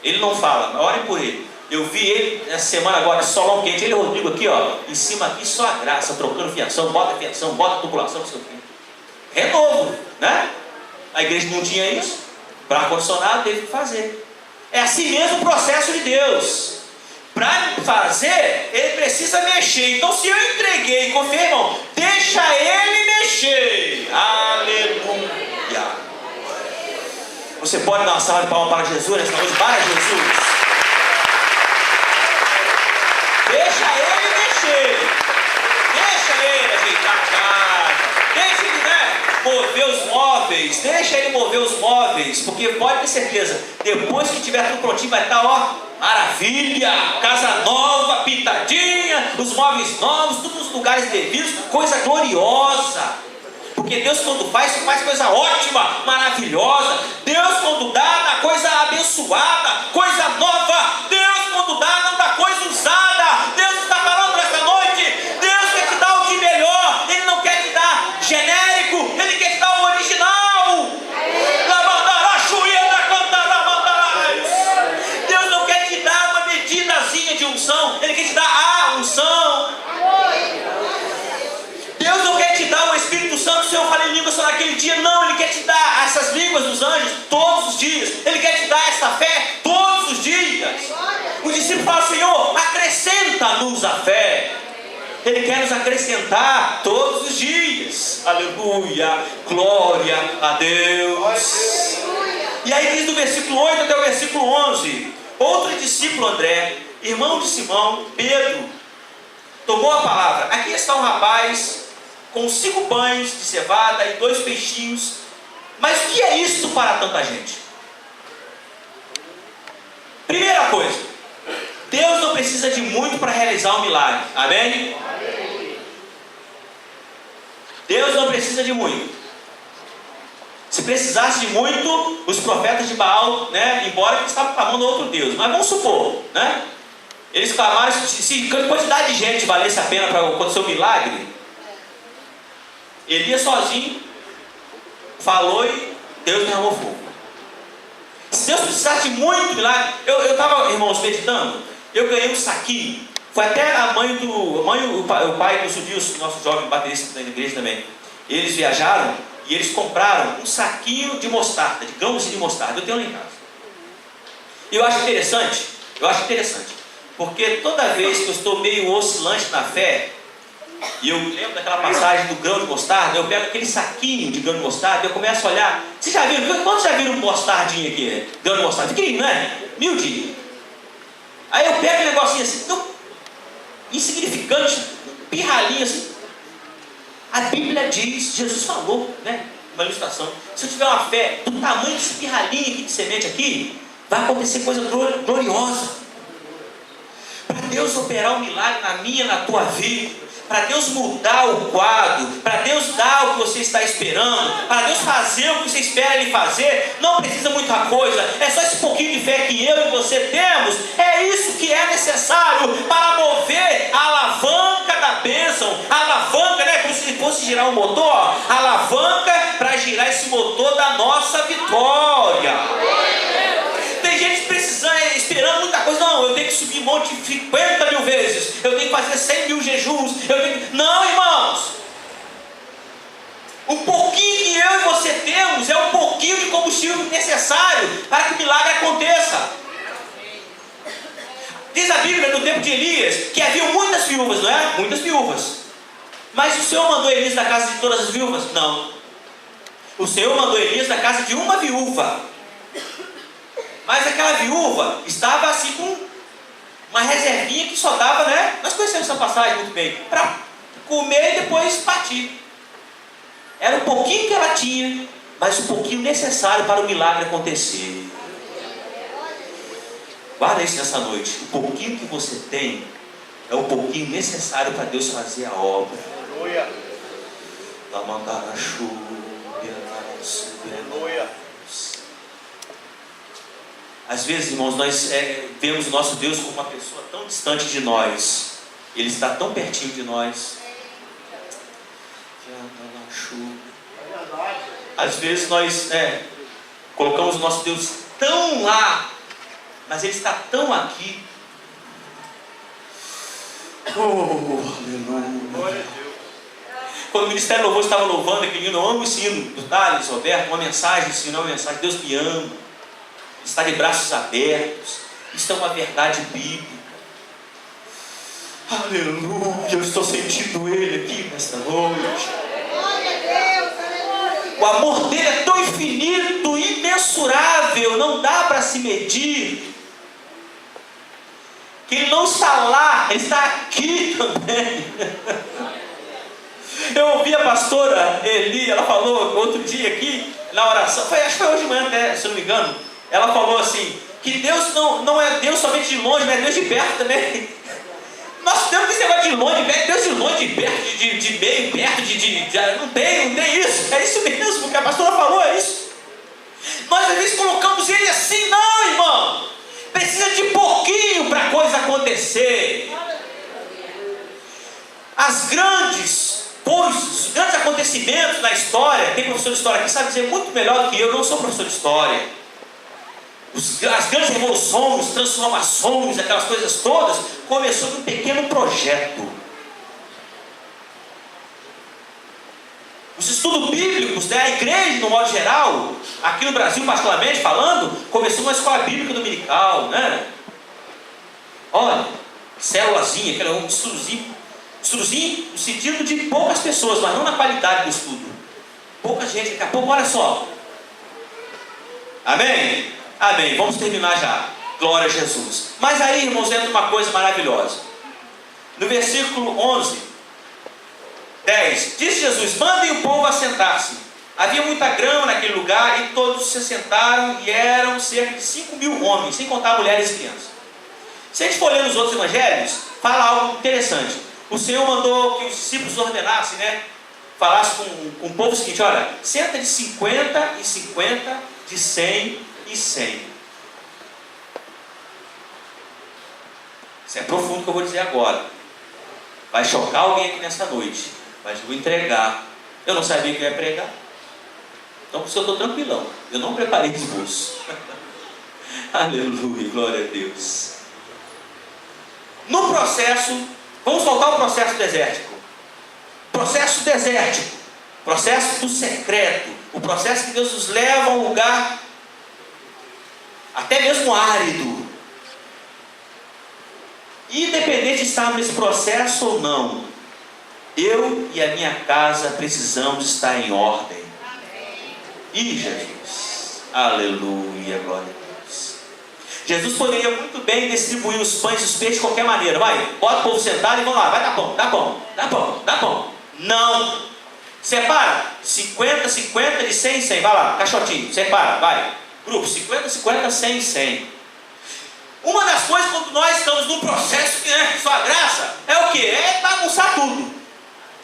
Ele não fala, mas orem por ele. Eu vi ele essa semana agora, solão quente. Ele e o Rodrigo aqui, ó, em cima aqui, só a graça, trocando fiação, bota tubulação, não sei o quê. Renovo, né? A igreja não tinha isso. Para ar-condicionado teve que fazer. É assim mesmo o processo de Deus. Para fazer, Ele precisa mexer. Então se eu entreguei e confiei, irmão, deixa Ele mexer. Aleluia. Você pode dar uma salva de palmas para Jesus nessa noite? Para Jesus. Deixa Ele mexer. Deixa Ele ajeitar a casa. Deixa Ele, mover os móveis. Deixa Ele mover os móveis. Porque pode ter certeza, depois que tiver tudo prontinho, vai estar, ó, maravilha, casa nova, pintadinha, os móveis novos, tudo nos lugares devidos, coisa gloriosa. Porque Deus quando faz coisa ótima, maravilhosa. Deus quando dá coisa abençoada, coisa nova. Deus quando dá, não dá coisa usada. Deus está falando nessa noite, Deus quer te dar o de melhor. Ele não quer te dar genérico, Ele quer te dar o original. De unção, Ele quer te dar a unção. Deus não quer te dar o Espírito Santo, o Senhor fala em línguas só naquele dia. Não, Ele quer te dar essas línguas dos anjos todos os dias. Ele quer te dar essa fé todos os dias. O discípulo fala: Senhor, acrescenta-nos a fé. Ele quer nos acrescentar todos os dias. Aleluia, glória a Deus. E aí diz do versículo 8 até o versículo 11: outro discípulo, André, irmão de Simão, Pedro, tomou a palavra. Aqui está um rapaz com 5 pães de cevada e 2 peixinhos. Mas o que é isto para tanta gente? Primeira coisa, Deus não precisa de muito para realizar um milagre. Amém? Deus não precisa de muito. Se precisasse de muito, os profetas de Baal, né, embora eles estavam clamando a outro Deus, mas vamos supor, né, eles clamaram, se a quantidade de gente valesse a pena para acontecer um milagre, Elias sozinho falou e Deus derramou fogo. Se Deus precisasse de muito milagre, eu estava, irmãos, meditando, eu ganhei um saquinho, foi até a mãe e o pai dos judios, nosso jovem baterista da igreja também, eles viajaram e eles compraram um saquinho de mostarda, de grãos de mostarda, eu tenho lá em casa. E eu acho interessante, porque toda vez que eu estou meio oscilante na fé, e eu lembro daquela passagem do grão de mostarda, eu pego aquele saquinho de grão de mostarda e eu começo a olhar. Vocês já viram? Quantos já viram mostardinha aqui? Grão de mostarda? Pequenininho, não é? Miudinho. Aí eu pego um negocinho assim, tão insignificante, um pirralhinho assim. A Bíblia diz, Jesus falou, né? Uma ilustração. Se eu tiver uma fé do tamanho desse pirralhinho aqui de semente aqui, vai acontecer coisa gloriosa. Para Deus operar um milagre na minha, na tua vida, para Deus mudar o quadro, para Deus dar o que você está esperando, para Deus fazer o que você espera Ele fazer, não precisa muita coisa, é só esse pouquinho de fé que eu e você temos, é isso que é necessário para mover a alavanca da bênção, a alavanca, né, como se fosse girar um motor, a alavanca para girar esse motor da nossa vitória. Tem gente precisando, esperando muita coisa. Não, eu tenho que subir monte 50 mil vezes. Eu tenho que fazer 100 mil jejuns. Não, irmãos. O pouquinho que eu e você temos é o pouquinho de combustível necessário para que o milagre aconteça. Diz a Bíblia no tempo de Elias que havia muitas viúvas, não é? Muitas viúvas. Mas o Senhor mandou Elias da casa de todas as viúvas? Não. O Senhor mandou Elias da casa de uma viúva. Mas aquela viúva estava assim com uma reservinha que só dava, né? Nós conhecemos essa passagem muito bem. Para comer e depois partir. Era um pouquinho que ela tinha, mas um pouquinho necessário para o milagre acontecer. Guarda isso nessa noite. O pouquinho que você tem é o pouquinho necessário para Deus fazer a obra. Aleluia. Às vezes, irmãos, nós vemos o nosso Deus como uma pessoa tão distante de nós. Ele está tão pertinho de nós. Às vezes nós colocamos o nosso Deus tão lá, mas Ele está tão aqui. Aleluia. Quando o Ministério Louvor estava louvando aquele hino, eu amo esse hino do Thales, Roberto, uma mensagem, esse hino é uma mensagem, Deus me ama. Está de braços abertos. Isso é uma verdade bíblica. Aleluia. Eu estou sentindo Ele aqui nesta noite. O amor dele é tão infinito, imensurável, não dá para se medir. Que Ele não está lá, Ele está aqui também. Eu ouvi a pastora Eli, ela falou outro dia aqui na oração, acho que foi hoje de manhã até, se não me engano. Ela falou assim, que Deus não é Deus somente de longe, mas é Deus de perto também. Nós temos esse negócio de longe, Deus de longe, de perto, de meio, perto, não tem isso. É isso mesmo, o que a pastora falou é isso. Nós às vezes colocamos Ele assim, não, irmão. Precisa de pouquinho para a coisa acontecer. As grandes coisas, os grandes acontecimentos na história, tem professor de história aqui, sabe dizer muito melhor do que eu não sou professor de história. As grandes revoluções, transformações, aquelas coisas todas, começou de um pequeno projeto. Os estudos bíblicos, né, a igreja, no modo geral, aqui no Brasil particularmente falando, começou uma escola bíblica dominical, né? Olha, célulazinha, aquele um estudozinho no sentido de poucas pessoas, mas não na qualidade do estudo. Pouca gente, daqui a pouco, olha só. Amém? Amém, vamos terminar já. Glória a Jesus. Mas aí, irmãos, entra uma coisa maravilhosa. No versículo 11, 10, diz Jesus: mandem o povo assentar-se. Havia muita grama naquele lugar e todos se sentaram e eram cerca de 5.000 homens, sem contar mulheres e crianças. Se a gente for ler nos outros evangelhos, fala algo interessante. O Senhor mandou que os discípulos ordenassem, né? falasse com o povo o seguinte: olha, senta de 50 e 50, de 100 e 100. Isso é profundo o que eu vou dizer agora. Vai chocar alguém aqui nessa noite, mas eu vou entregar. Eu não sabia que eu ia pregar, então por isso eu estou tranquilão. Eu não preparei esboço. Aleluia, glória a Deus. No processo, vamos voltar ao processo desértico. Processo desértico, processo do secreto, o processo que Deus nos leva a um lugar até mesmo árido. Independente de estarmos nesse processo ou não, eu e a minha casa precisamos estar em ordem. E Jesus, aleluia, glória a Deus. Jesus poderia muito bem distribuir os pães e os peixes de qualquer maneira. Vai, bota o povo sentado e vamos lá, vai dar pão, dá pão, dá pão, dá pão. Não, separa, 50, 50, de 100 em 100, vai lá, caixotinho, separa, vai. Grupo, 50, 50, 100, 100. Uma das coisas quando nós estamos num processo que é sua graça, é o que? É bagunçar tudo.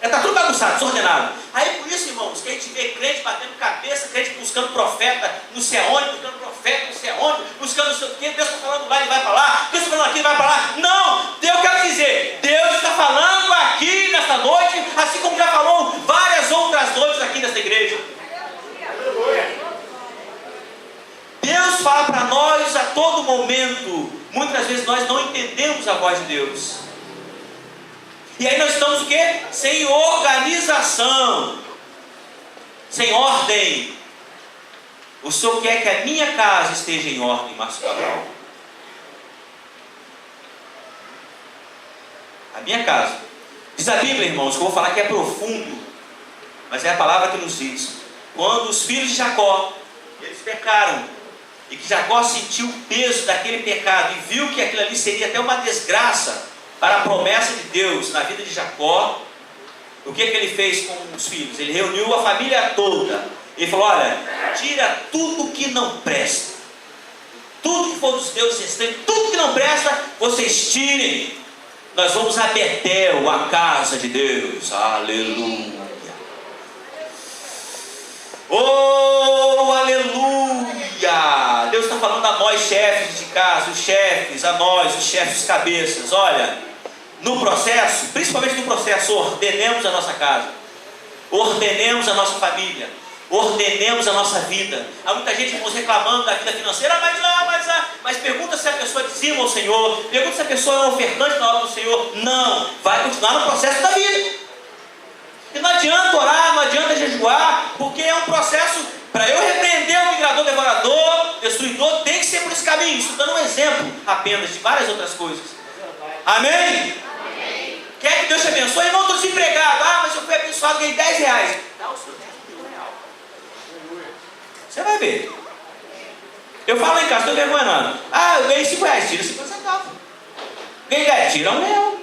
Está tudo bagunçado, desordenado. Aí por isso, irmãos, que a gente vê crente batendo cabeça, crente buscando profeta, não sei aonde, buscando profeta, não sei aonde, buscando não sei o que, Deus está falando lá, ele vai falar, Deus está falando aqui, ele vai falar. Não, eu quero dizer, Deus está falando aqui nesta noite, assim como já falou várias outras noites aqui nesta igreja. Deus fala para nós a todo momento. Muitas vezes nós não entendemos a voz de Deus. E aí nós estamos o quê? Sem organização, sem ordem. O Senhor quer que a minha casa esteja em ordem, Márcio Cabral. A minha casa. Diz a Bíblia, irmãos, que eu vou falar que é profundo, mas é a palavra que nos diz. Quando os filhos de Jacó, eles pecaram, e que Jacó sentiu o peso daquele pecado e viu que aquilo ali seria até uma desgraça para a promessa de Deus na vida de Jacó, o que ele fez com os filhos? Ele reuniu a família toda. Ele falou: olha, tira tudo que não presta, tudo que for dos deuses restantes, tudo que não presta, vocês tirem. Nós vamos a Betel, a casa de Deus. Aleluia. Oh, aleluia. Deus está falando a nós, chefes de casa, os chefes, a nós, os chefes cabeças. Olha, no processo, principalmente no processo, ordenemos a nossa casa, ordenemos a nossa família, ordenemos a nossa vida. Há muita gente, irmãos, reclamando da vida financeira, mas pergunta se a pessoa dizima ao Senhor, pergunta se a pessoa é ofertante na obra do Senhor. Não, vai continuar no processo da vida. E não adianta orar, não adianta jejuar, porque é um processo. Para eu repreender o migrador, devorador, destruidor, tem que ser por esse caminho. Isso dando um exemplo apenas de várias outras coisas. Amém? Amém. Quer que Deus te abençoe? Irmão, estou desempregado. Mas eu fui abençoado, ganhei 10 reais. Dá o seu 10 real. Você vai ver. Eu falo em casa, estou vergonha não. Eu ganhei 5 reais, tira 50 centavos. Ganhei 10, tira 1 real.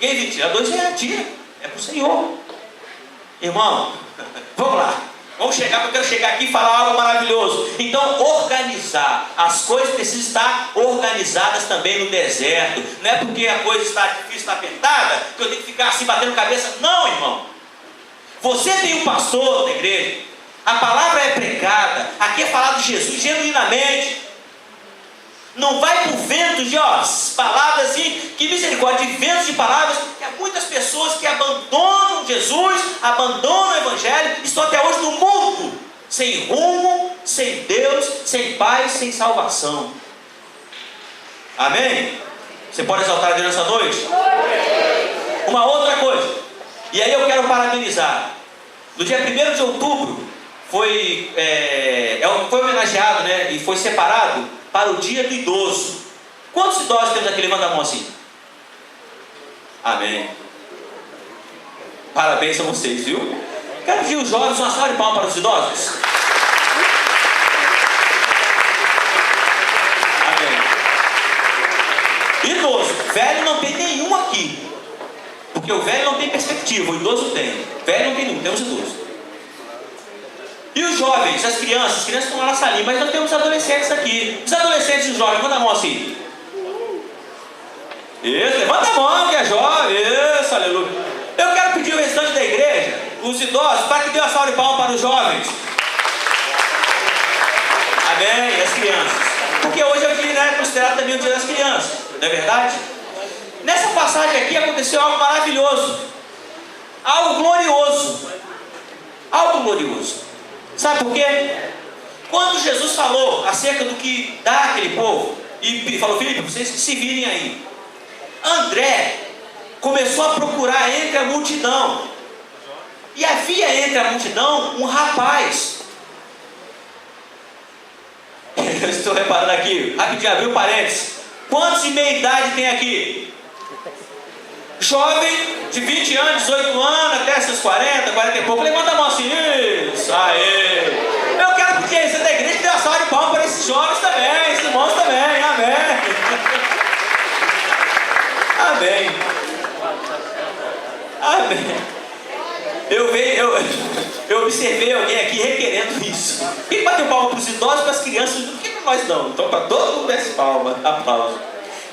Ganhei 20, tira 2 reais, tira. É para o Senhor. Irmão, vamos lá. Vamos chegar, porque eu quero chegar aqui e falar algo maravilhoso. Então, organizar. As coisas precisam estar organizadas também no deserto. Não é porque a coisa está difícil, está apertada, que eu tenho que ficar assim batendo cabeça. Não, irmão. Você tem um pastor na igreja. A palavra é pregada. Aqui é falado de Jesus genuinamente. Não vai por ventos de palavras assim, que misericórdia, de ventos de palavras, que há muitas pessoas que abandonam Jesus, abandonam o Evangelho, e estão até hoje no mundo, sem rumo, sem Deus, sem paz, sem salvação. Amém? Você pode exaltar a Deus nessa noite? Uma outra coisa, e aí eu quero parabenizar. No dia 1º de outubro, foi homenageado, né, e foi separado para o dia do idoso. Quantos idosos temos aqui? Levanta a mão assim. Amém. Parabéns a vocês, viu? Quero pedir os jovens uma salva de palmas para os idosos. Amém. Idoso, velho não tem nenhum aqui. Porque o velho não tem perspectiva, o idoso tem. Velho não tem nenhum, temos idoso. E os jovens, as crianças estão lá na salinha, mas nós temos adolescentes aqui. Os adolescentes e os jovens, manda a mão assim. Isso, levanta a mão que é jovem. Isso, aleluia. Eu quero pedir ao restante da igreja, os idosos, para que dê uma salva de palmas para os jovens. Amém? E as crianças. Porque hoje é o dia, né, considerado também o dia das crianças, não é verdade? Nessa passagem aqui aconteceu algo maravilhoso, algo glorioso, algo glorioso. Sabe por quê? Quando Jesus falou acerca do que dá aquele povo, e falou: Filipe, vocês se virem aí. André começou a procurar entre a multidão, e havia entre a multidão um rapaz. Eu estou reparando aqui, rapidinho, abriu parênteses. Quantos de meia idade tem aqui? Jovem, de 20 anos, 18 anos, até seus 40, 40 e pouco. Levanta a mão assim, isso, aê. Eu quero pedir a da igreja que dê uma salva de palmas para esses jovens também, esses irmãos também, amém. Amém. Amém. Eu observei alguém aqui requerendo isso. Quem bateu palma para os idosos, para as crianças, por que para nós não? Então para todo mundo esse palma, aplauso.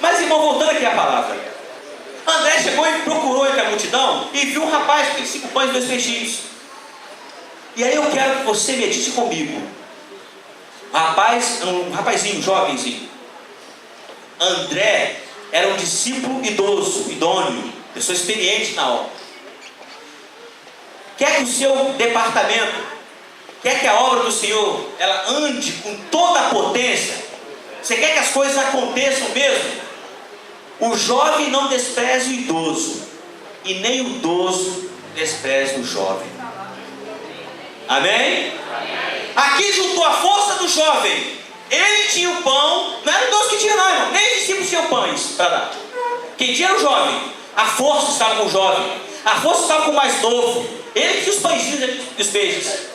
Mas irmão, voltando aqui à palavra, André chegou e procurou entre a multidão e viu um rapaz que tem 5 pães e 2 peixinhos. E aí eu quero que você medite comigo. Um rapazinho, um jovenzinho. André era um discípulo idoso, idôneo, pessoa experiente na obra. Quer que o seu departamento, quer que a obra do Senhor, ela ande com toda a potência? Você quer que as coisas aconteçam mesmo? O jovem não despreze o idoso, e nem o idoso despreze o jovem. Amém? Aqui juntou a força do jovem. Ele tinha o pão, não era o idoso que tinha não, irmão. Nem os discípulos tinham pães para dar. Quem tinha era o jovem. A força estava com o jovem. A força estava com o mais novo. Ele tinha os pãezinhos e os peixes.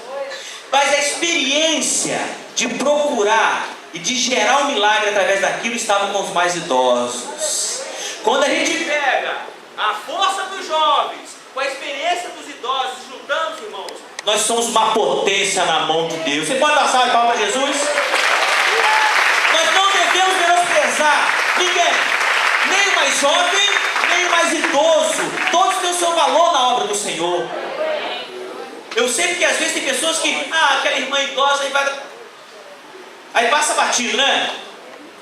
Mas a experiência de procurar e de gerar um milagre através daquilo estava com os mais idosos. Quando a gente pega a força dos jovens com a experiência dos idosos, juntamos, irmãos, nós somos uma potência na mão de Deus. Você pode dar salve de palmas para Jesus? Nós não devemos menosprezar ninguém, nem o mais jovem, nem o mais idoso. Todos têm o seu valor na obra do Senhor. Eu sei porque às vezes tem pessoas que, aquela irmã idosa aí passa batido, né?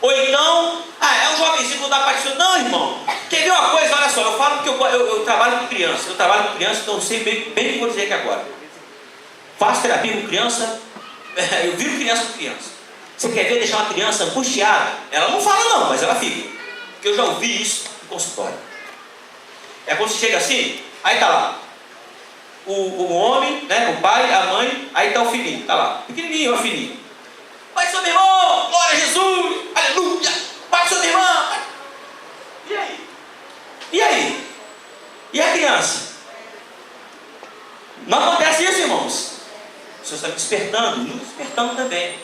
Ou então, é um jovenzinho que não dá partido. Não, irmão, quer ver uma coisa? Olha só, eu falo porque eu trabalho com criança. Eu trabalho com criança, então eu sei bem o que vou dizer aqui agora. Faço terapia com criança, eu vivo criança com criança. Você quer ver deixar uma criança angustiada? Ela não fala não, mas ela fica. Porque eu já ouvi isso no consultório. É quando você chega assim, aí tá lá o homem, né, o pai, a mãe, aí tá o filhinho, tá lá, pequenininho, é o filhinho. Pai, seu meu irmão, glória a Jesus, aleluia, pai, seu meu irmão. E aí? E aí? E a criança? Não acontece isso, irmãos. O Senhor está me despertando, me despertando também.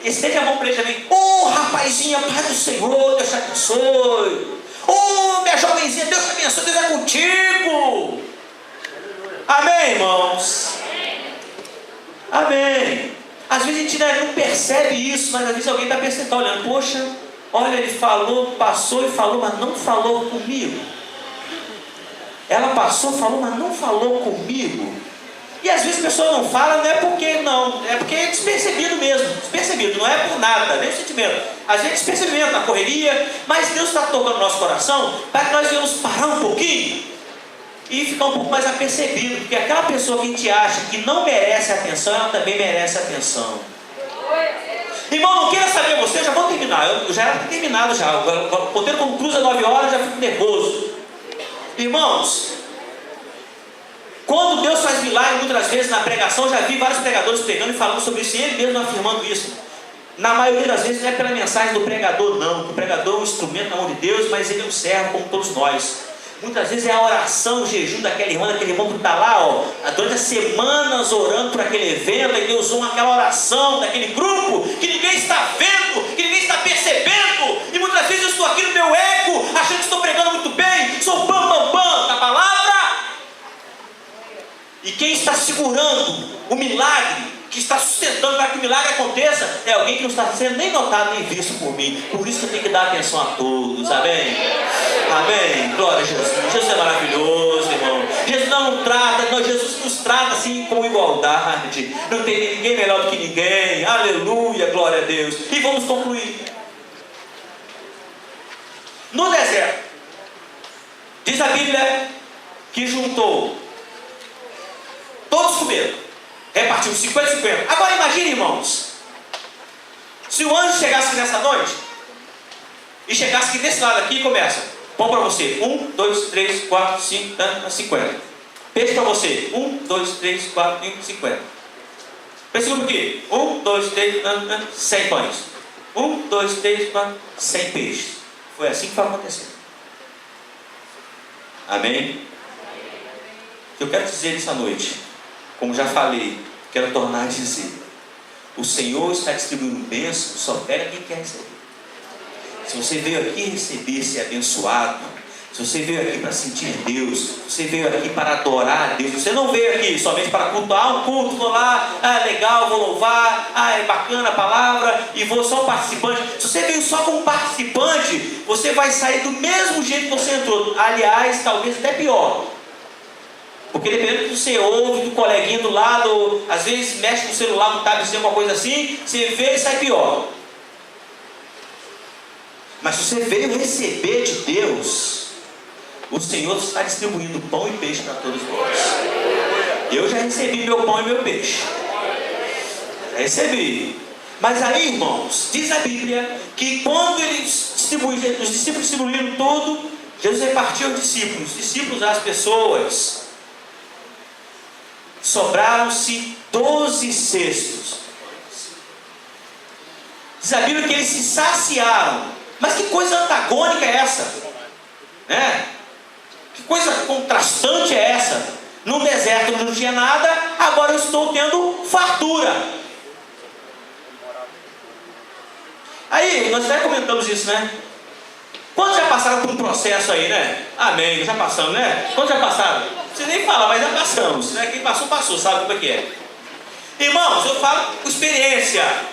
Estende a mão para ele também. Rapazinha, Pai do Senhor, Deus te abençoe. Minha jovenzinha, Deus te abençoe, Deus é contigo. Amém, irmãos? Amém. Às vezes a gente não percebe isso, mas às vezes alguém está pensando, tá olhando, poxa, olha, ele falou, passou e falou, mas não falou comigo. Ela passou, falou, mas não falou comigo. E às vezes a pessoa não fala, não é porque não, é porque é despercebido mesmo, despercebido, não é por nada, nem o sentimento. Às vezes é despercebimento na correria, mas Deus está tocando no nosso coração para que nós venhamos parar um pouquinho e ficar um pouco mais apercebido, porque aquela pessoa que a gente acha que não merece atenção, ela também merece atenção. Irmão, não queira saber você, eu já vou terminar, eu já era terminado já, o ponteiro quando cruza 9 horas, eu já fico nervoso. Irmãos, quando Deus faz milagre, muitas vezes na pregação, já vi vários pregadores pregando e falando sobre isso, e ele mesmo afirmando isso. Na maioria das vezes não é pela mensagem do pregador, não. O pregador é um instrumento na mão de Deus, mas ele é um servo como todos nós. Muitas vezes é a oração, o jejum daquele irmão que está lá, durante as semanas orando por aquele evento, e Deus usa aquela oração daquele grupo que ninguém está vendo, que ninguém está percebendo, e muitas vezes eu estou aqui no meu ego, achando que estou pregando muito bem, sou pam da palavra, e quem está segurando o milagre, que está sustentando para que o milagre aconteça, é alguém que não está sendo nem notado nem visto por mim. Por isso que eu tenho que dar atenção a todos, amém? Amém, glória a Jesus. Jesus é maravilhoso, irmão. Jesus não trata, Jesus nos trata assim com igualdade. Não tem ninguém melhor do que ninguém. Aleluia, glória a Deus. E vamos concluir. No deserto, diz a Bíblia que juntou, todos comeram, repartiu 50-50. Agora imagine, irmãos, se o anjo chegasse nessa noite e chegasse aqui desse lado aqui e começa: pão para você, 1, 2, 3, 4, 5, 50. Peixe para você, 1, 2, 3, 4, 5, 50. Peixe por quê? 1, 2, 3, 100 pães. 1, 2, 3, 4, 100 peixes. Foi assim que vai acontecer. Amém? O que eu quero dizer nessa noite, como já falei, quero tornar a dizer: o Senhor está distribuindo bênçãos, só pega quem quer receber. Se você veio aqui receber, ser abençoado, se você veio aqui para sentir Deus, se você veio aqui para adorar a Deus, você não veio aqui somente para cultuar um culto, vou lá, legal, vou louvar, é bacana a palavra, e vou só um participante. Se você veio só como participante, você vai sair do mesmo jeito que você entrou. Aliás, talvez até pior. Porque dependendo do que você ouve, do coleguinha do lado, às vezes mexe no celular, no tablet, uma coisa assim, você vê e sai pior. Mas se você veio receber de Deus, o Senhor está distribuindo pão e peixe para todos nós. Eu já recebi meu pão e meu peixe. Recebi. Mas aí, irmãos, diz a Bíblia que quando os discípulos distribuíram tudo, Jesus repartiu aos discípulos. Os discípulos, as pessoas, sobraram-se 12 cestos. Diz a Bíblia que eles se saciaram. Mas que coisa antagônica é essa? Né? Que coisa contrastante é essa? No deserto não tinha nada, agora eu estou tendo fartura. Aí, nós até comentamos isso, né? Quantos já passaram por um processo aí, né? Amém, já passamos, né? Quantos já passaram? Não precisa nem falar, mas já passamos, né? Quem passou, passou, sabe como é que é. Irmãos, eu falo com experiência.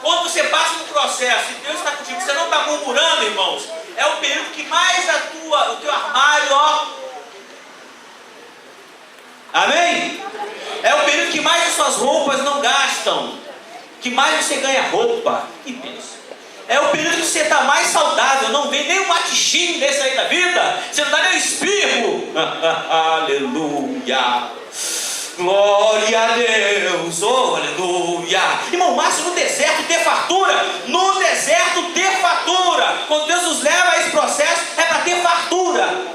Quando você passa no processo e Deus está contigo, você não está murmurando, irmãos, é o período que mais atua o teu armário, ó. Amém? É o período que mais as suas roupas não gastam, que mais você ganha roupa. Que bênção. É o período que você está mais saudável, não vem nem um matichinho desse aí da vida, você não dá nem um espirro. Aleluia. Glória a Deus, oh, aleluia. Irmão Márcio, no deserto ter fartura. No deserto ter fartura. Quando Deus nos leva a esse processo, é para ter fartura.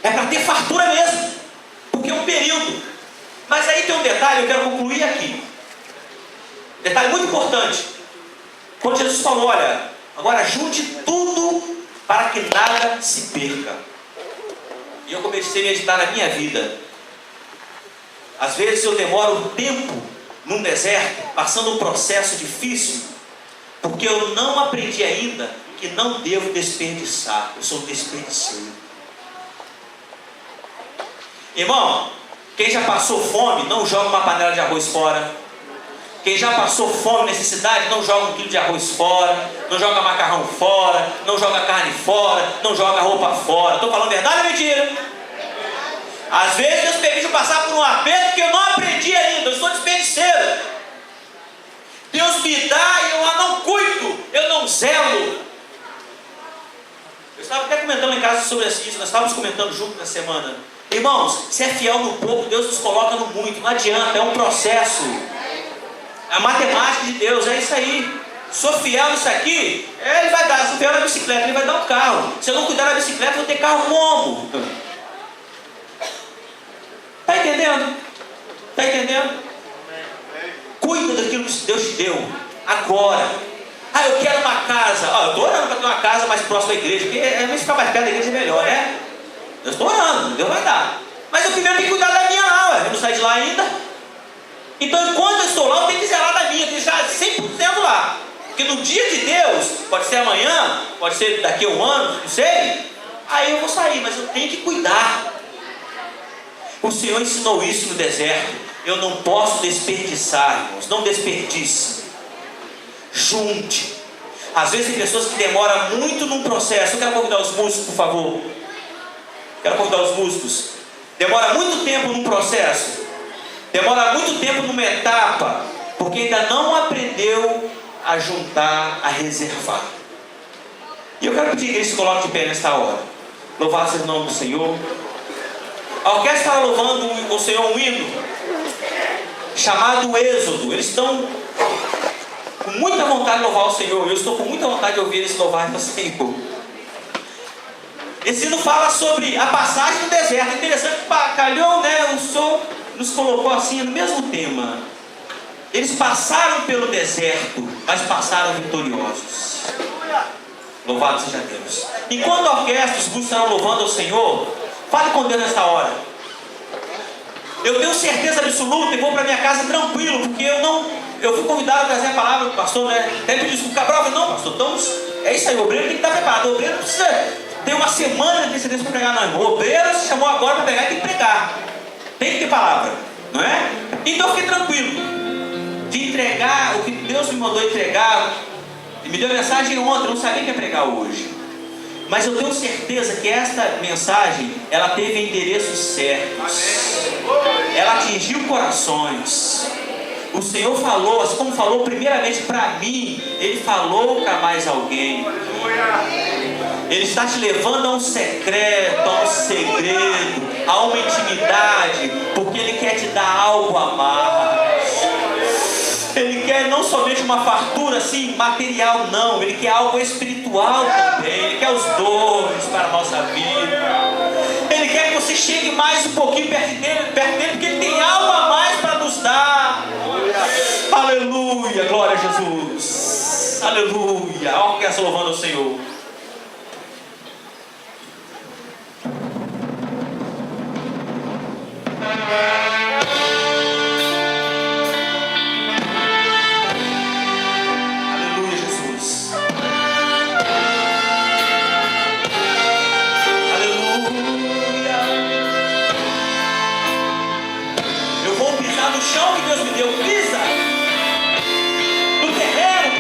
É para ter fartura mesmo. Porque é um período. Mas aí tem um detalhe, eu quero concluir aqui. Detalhe muito importante. Quando Jesus falou: olha, agora junte tudo para que nada se perca. E eu comecei a meditar na minha vida. Às vezes eu demoro tempo num deserto, passando um processo difícil, porque eu não aprendi ainda que não devo desperdiçar. Eu sou um desperdiceiro. Irmão, quem já passou fome, não joga uma panela de arroz fora. Quem já passou fome, necessidade, não joga 1 quilo de arroz fora, não joga macarrão fora, não joga carne fora, não joga roupa fora. Estou falando verdade ou mentira? Às vezes Deus permite eu passar por um aperto que eu não aprendi ainda, eu sou desperdiceiro. Deus me dá e eu não cuido, eu não zelo. Eu estava até comentando em casa sobre isso, nós estávamos comentando junto na semana. Irmãos, se é fiel no pouco, Deus nos coloca no muito, não adianta, é um processo. A matemática de Deus, é isso aí. Sou fiel nisso aqui, Ele vai dar. Sou fiel na bicicleta, Ele vai dar um carro. Se eu não cuidar da bicicleta, eu vou ter carro como? Está entendendo? Está entendendo? Cuida daquilo que Deus te deu agora. Eu quero uma casa. Eu estou orando para ter uma casa mais próxima da igreja, porque ficar mais perto da igreja é melhor, né? Eu estou orando, Deus vai dar. Mas eu primeiro tenho que cuidar da minha lá, eu não saí de lá ainda. Então enquanto eu estou lá, eu tenho que zelar da minha, deixar 100% lá. Porque no dia de Deus, pode ser amanhã, pode ser daqui a um ano, não sei. Aí eu vou sair, mas eu tenho que cuidar. O Senhor ensinou isso no deserto. Eu não posso desperdiçar, irmãos. Não desperdice. Junte. Às vezes tem pessoas que demoram muito num processo. Eu quero convidar os músicos, por favor. Quero convidar os músicos. Demora muito tempo num processo. Demora muito tempo numa etapa. Porque ainda não aprendeu a juntar, a reservar. E eu quero pedir que eles se coloquem de pé nesta hora. Louvado seja o nome do Senhor. A orquestra está louvando o Senhor um hino chamado Êxodo. Eles estão com muita vontade de louvar o Senhor. Eu estou com muita vontade de ouvir eles louvar o Senhor. Esse hino fala sobre a passagem do deserto. É interessante que calhou, né? O Senhor nos colocou assim no mesmo tema. Eles passaram pelo deserto, mas passaram vitoriosos. Louvado seja Deus. Enquanto a orquestra, os músicos estarão louvando ao Senhor, fale com Deus nesta hora. Eu tenho certeza absoluta e vou para minha casa tranquilo, porque eu fui convidado a trazer a palavra do pastor, né? Até pedi desculpa, Cabral, eu falei, não, pastor, então é isso aí, o obreiro tem que estar preparado. O obreiro não precisa ter uma semana de antecedência para pregar, não. O obreiro se chamou agora para pregar e tem que pregar. Tem que ter palavra, não é? Então eu fiquei tranquilo de entregar o que Deus me mandou entregar. E me deu mensagem ontem, eu não sabia que ia pregar hoje. Mas eu tenho certeza que esta mensagem, ela teve endereços certos. Ela atingiu corações. O Senhor falou, assim como falou primeiramente para mim, Ele falou para mais alguém. Ele está te levando a um secreto, a um segredo, a uma intimidade, porque Ele quer te dar algo a mais. Ele quer não somente uma fartura assim, material, não. Ele quer algo espiritual também. Ele quer os dons para a nossa vida. Ele quer que você chegue mais um pouquinho perto dele, porque Ele tem algo a mais para nos dar. Aleluia, glória a Jesus. Aleluia. A orquestra louvando ao Senhor. No chão que Deus me deu, pisa no terreno.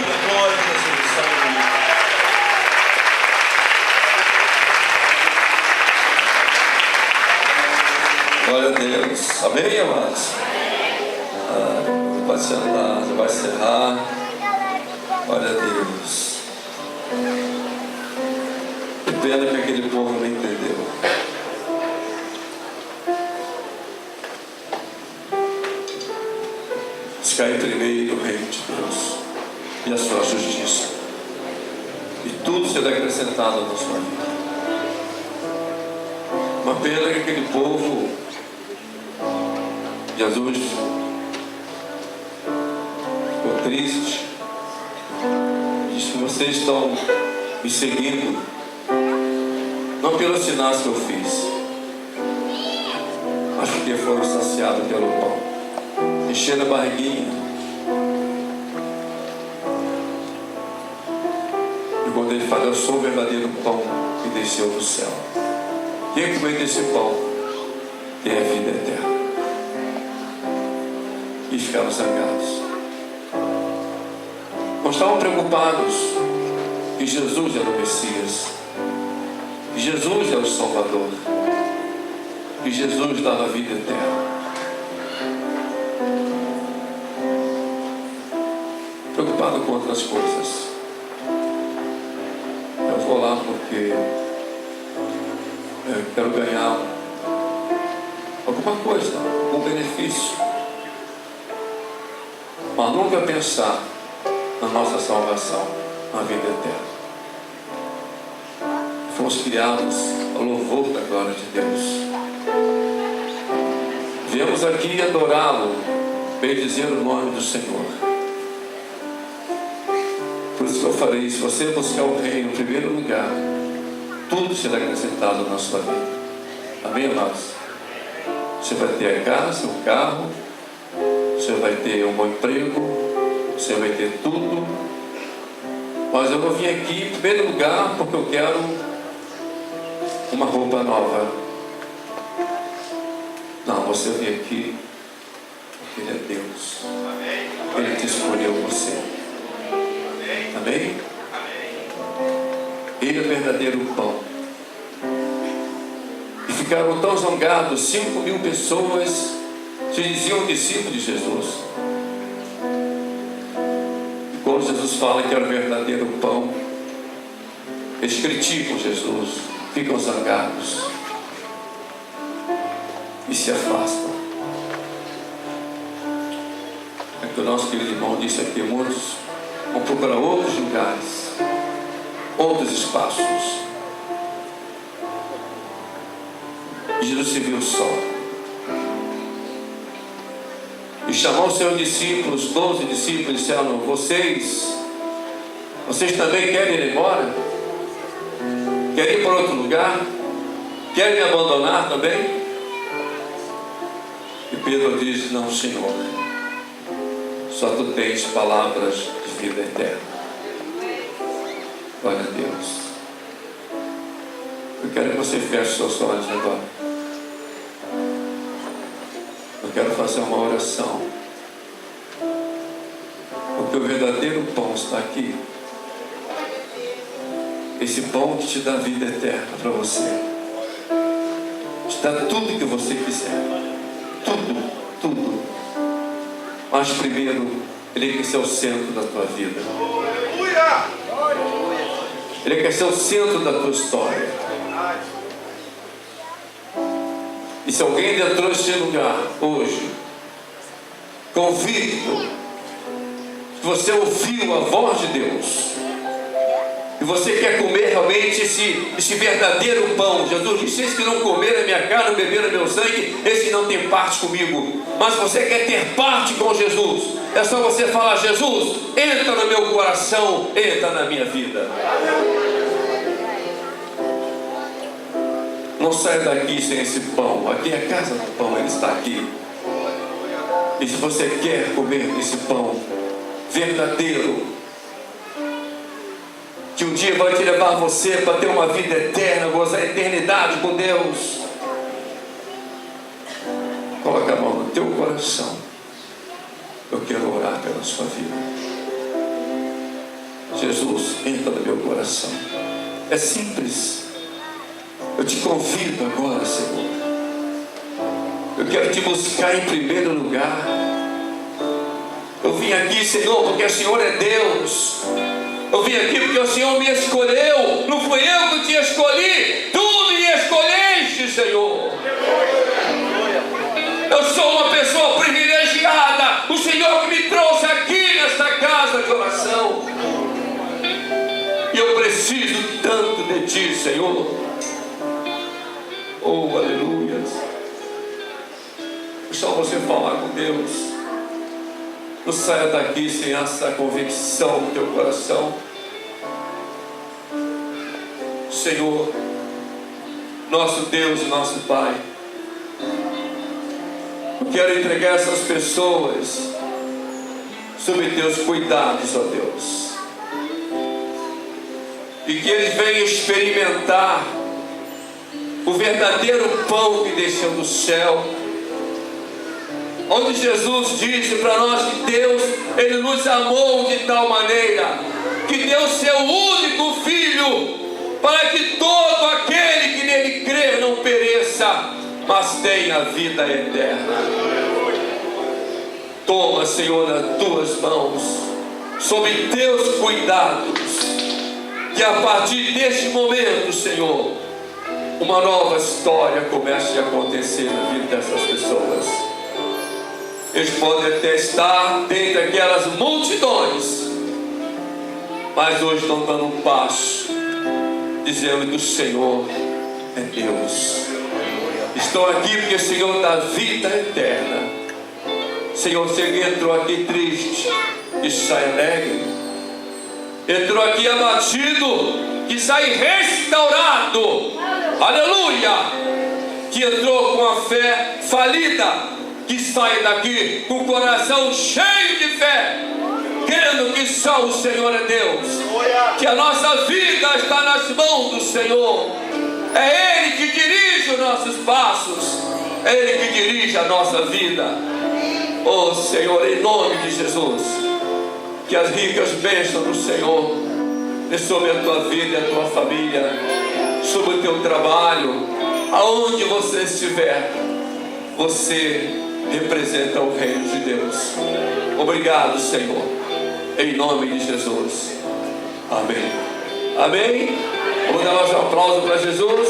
glória a Jesus. Aleluia. Glória a Deus. Amém, amados? Pode sentar, já vai encerrar. Glória a Deus. Que pena que aquele povo não entendeu. Buscai primeiro o reino de Deus e a sua justiça, e tudo será acrescentado na sua vida. Uma pena que aquele povo, Jesus ficou triste, disse que vocês estão me seguindo não pelos sinais que eu fiz, mas porque foram saciados pelo pão, enchendo a barriguinha. E quando ele fala, eu sou o verdadeiro pão que desceu do céu, quem comer desse pão tem a vida eterna. E ficaram zangados. Não estavam preocupados que Jesus era o Messias, que Jesus era o Salvador, que Jesus dava a vida eterna. Preocupado com outras coisas. Eu vou lá porque eu quero ganhar alguma coisa, algum benefício, mas nunca pensar na nossa salvação, na vida eterna. Fomos criados ao louvor da glória de Deus. Viemos aqui adorá-lo, bendizer o nome do Senhor. Por isso que eu falei, se você buscar o reino em primeiro lugar, tudo será acrescentado na sua vida. Amém, amados? Você vai ter a casa, o carro, você vai ter um bom emprego, você vai ter tudo. Mas eu não vim aqui em primeiro lugar porque eu quero uma roupa nova. Não, você veio aqui porque Ele é Deus. Ele te escolheu você. Amém? Ele é o verdadeiro pão. E ficaram tão zangados, 5.000 pessoas se diziam discípulos de Jesus. E quando Jesus fala que era o verdadeiro pão, eles criticam Jesus, ficam zangados e se afastam. É que o nosso querido irmão disse aqui, muitos vão procurar outros lugares, outros espaços. E Jesus se viu só. E chamou os seus discípulos, 12 discípulos, e disseram, vocês também querem ir embora? Querem ir para outro lugar? Querem me abandonar também? E Pedro diz, não, Senhor, só tu tens palavras de vida eterna. Glória a Deus. Eu quero que você feche seus olhos agora. Eu quero fazer uma oração, porque o verdadeiro pão está aqui. Esse pão que te dá vida eterna para você, te dá tudo que você quiser, tudo. Mas primeiro, Ele quer ser o centro da tua vida. Ele quer ser o centro da tua história. E se alguém entrou neste lugar hoje, convicto que você ouviu a voz de Deus, e você quer comer realmente esse verdadeiro pão, Jesus disse, esse que não comer a minha carne, beber o meu sangue, esse não tem parte comigo. Mas você quer ter parte com Jesus, é só você falar, Jesus, entra no meu coração, entra na minha vida. Não saia daqui sem esse pão. Aqui é a casa do pão, ele está aqui. E se você quer comer esse pão verdadeiro, que um dia vai te levar você para ter uma vida eterna, gozar a eternidade com Deus, coloca a mão no teu coração. Eu quero orar pela sua vida. Jesus, entra no meu coração. É simples. Eu te convido agora, Senhor. Eu quero te buscar em primeiro lugar. Eu vim aqui, Senhor, porque o Senhor é Deus. Eu vim aqui porque o Senhor me escolheu. Não fui eu que te escolhi. Tu me escolheste, Senhor. Eu sou uma pessoa privilegiada. O Senhor que me trouxe aqui nesta casa de oração. E eu preciso tanto de ti, Senhor. Oh, aleluia. É só você falar com Deus. Não saia daqui sem essa convicção no teu coração. Senhor, nosso Deus e nosso Pai, eu quero entregar essas pessoas sob teus cuidados, ó Deus. E que eles venham experimentar o verdadeiro pão que desceu do céu, onde Jesus disse para nós que Deus, Ele nos amou de tal maneira que deu seu único Filho, para que todo aquele que nele crê não pereça, mas tenha vida eterna. Toma, Senhor, nas tuas mãos, sob teus cuidados, que a partir deste momento, Senhor, uma nova história comece a acontecer na vida dessas pessoas. Eles podem até estar dentre aquelas multidões, mas hoje estão dando um passo, dizendo que o Senhor é Deus. Estão aqui porque o Senhor dá vida eterna. Senhor, você entrou aqui triste e sai alegre. Entrou aqui abatido, que sai restaurado. Aleluia! Que entrou com a fé falida, que sai daqui com o coração cheio de fé, crendo que só o Senhor é Deus, que a nossa vida está nas mãos do Senhor. É Ele que dirige os nossos passos, é Ele que dirige a nossa vida. Oh Senhor, em nome de Jesus, que as ricas bênçãos do Senhor sobre a tua vida e a tua família, sobre o teu trabalho, aonde você estiver, você representa o reino de Deus. Obrigado, Senhor, em nome de Jesus. Amém. Amém. Vamos dar um aplauso para Jesus.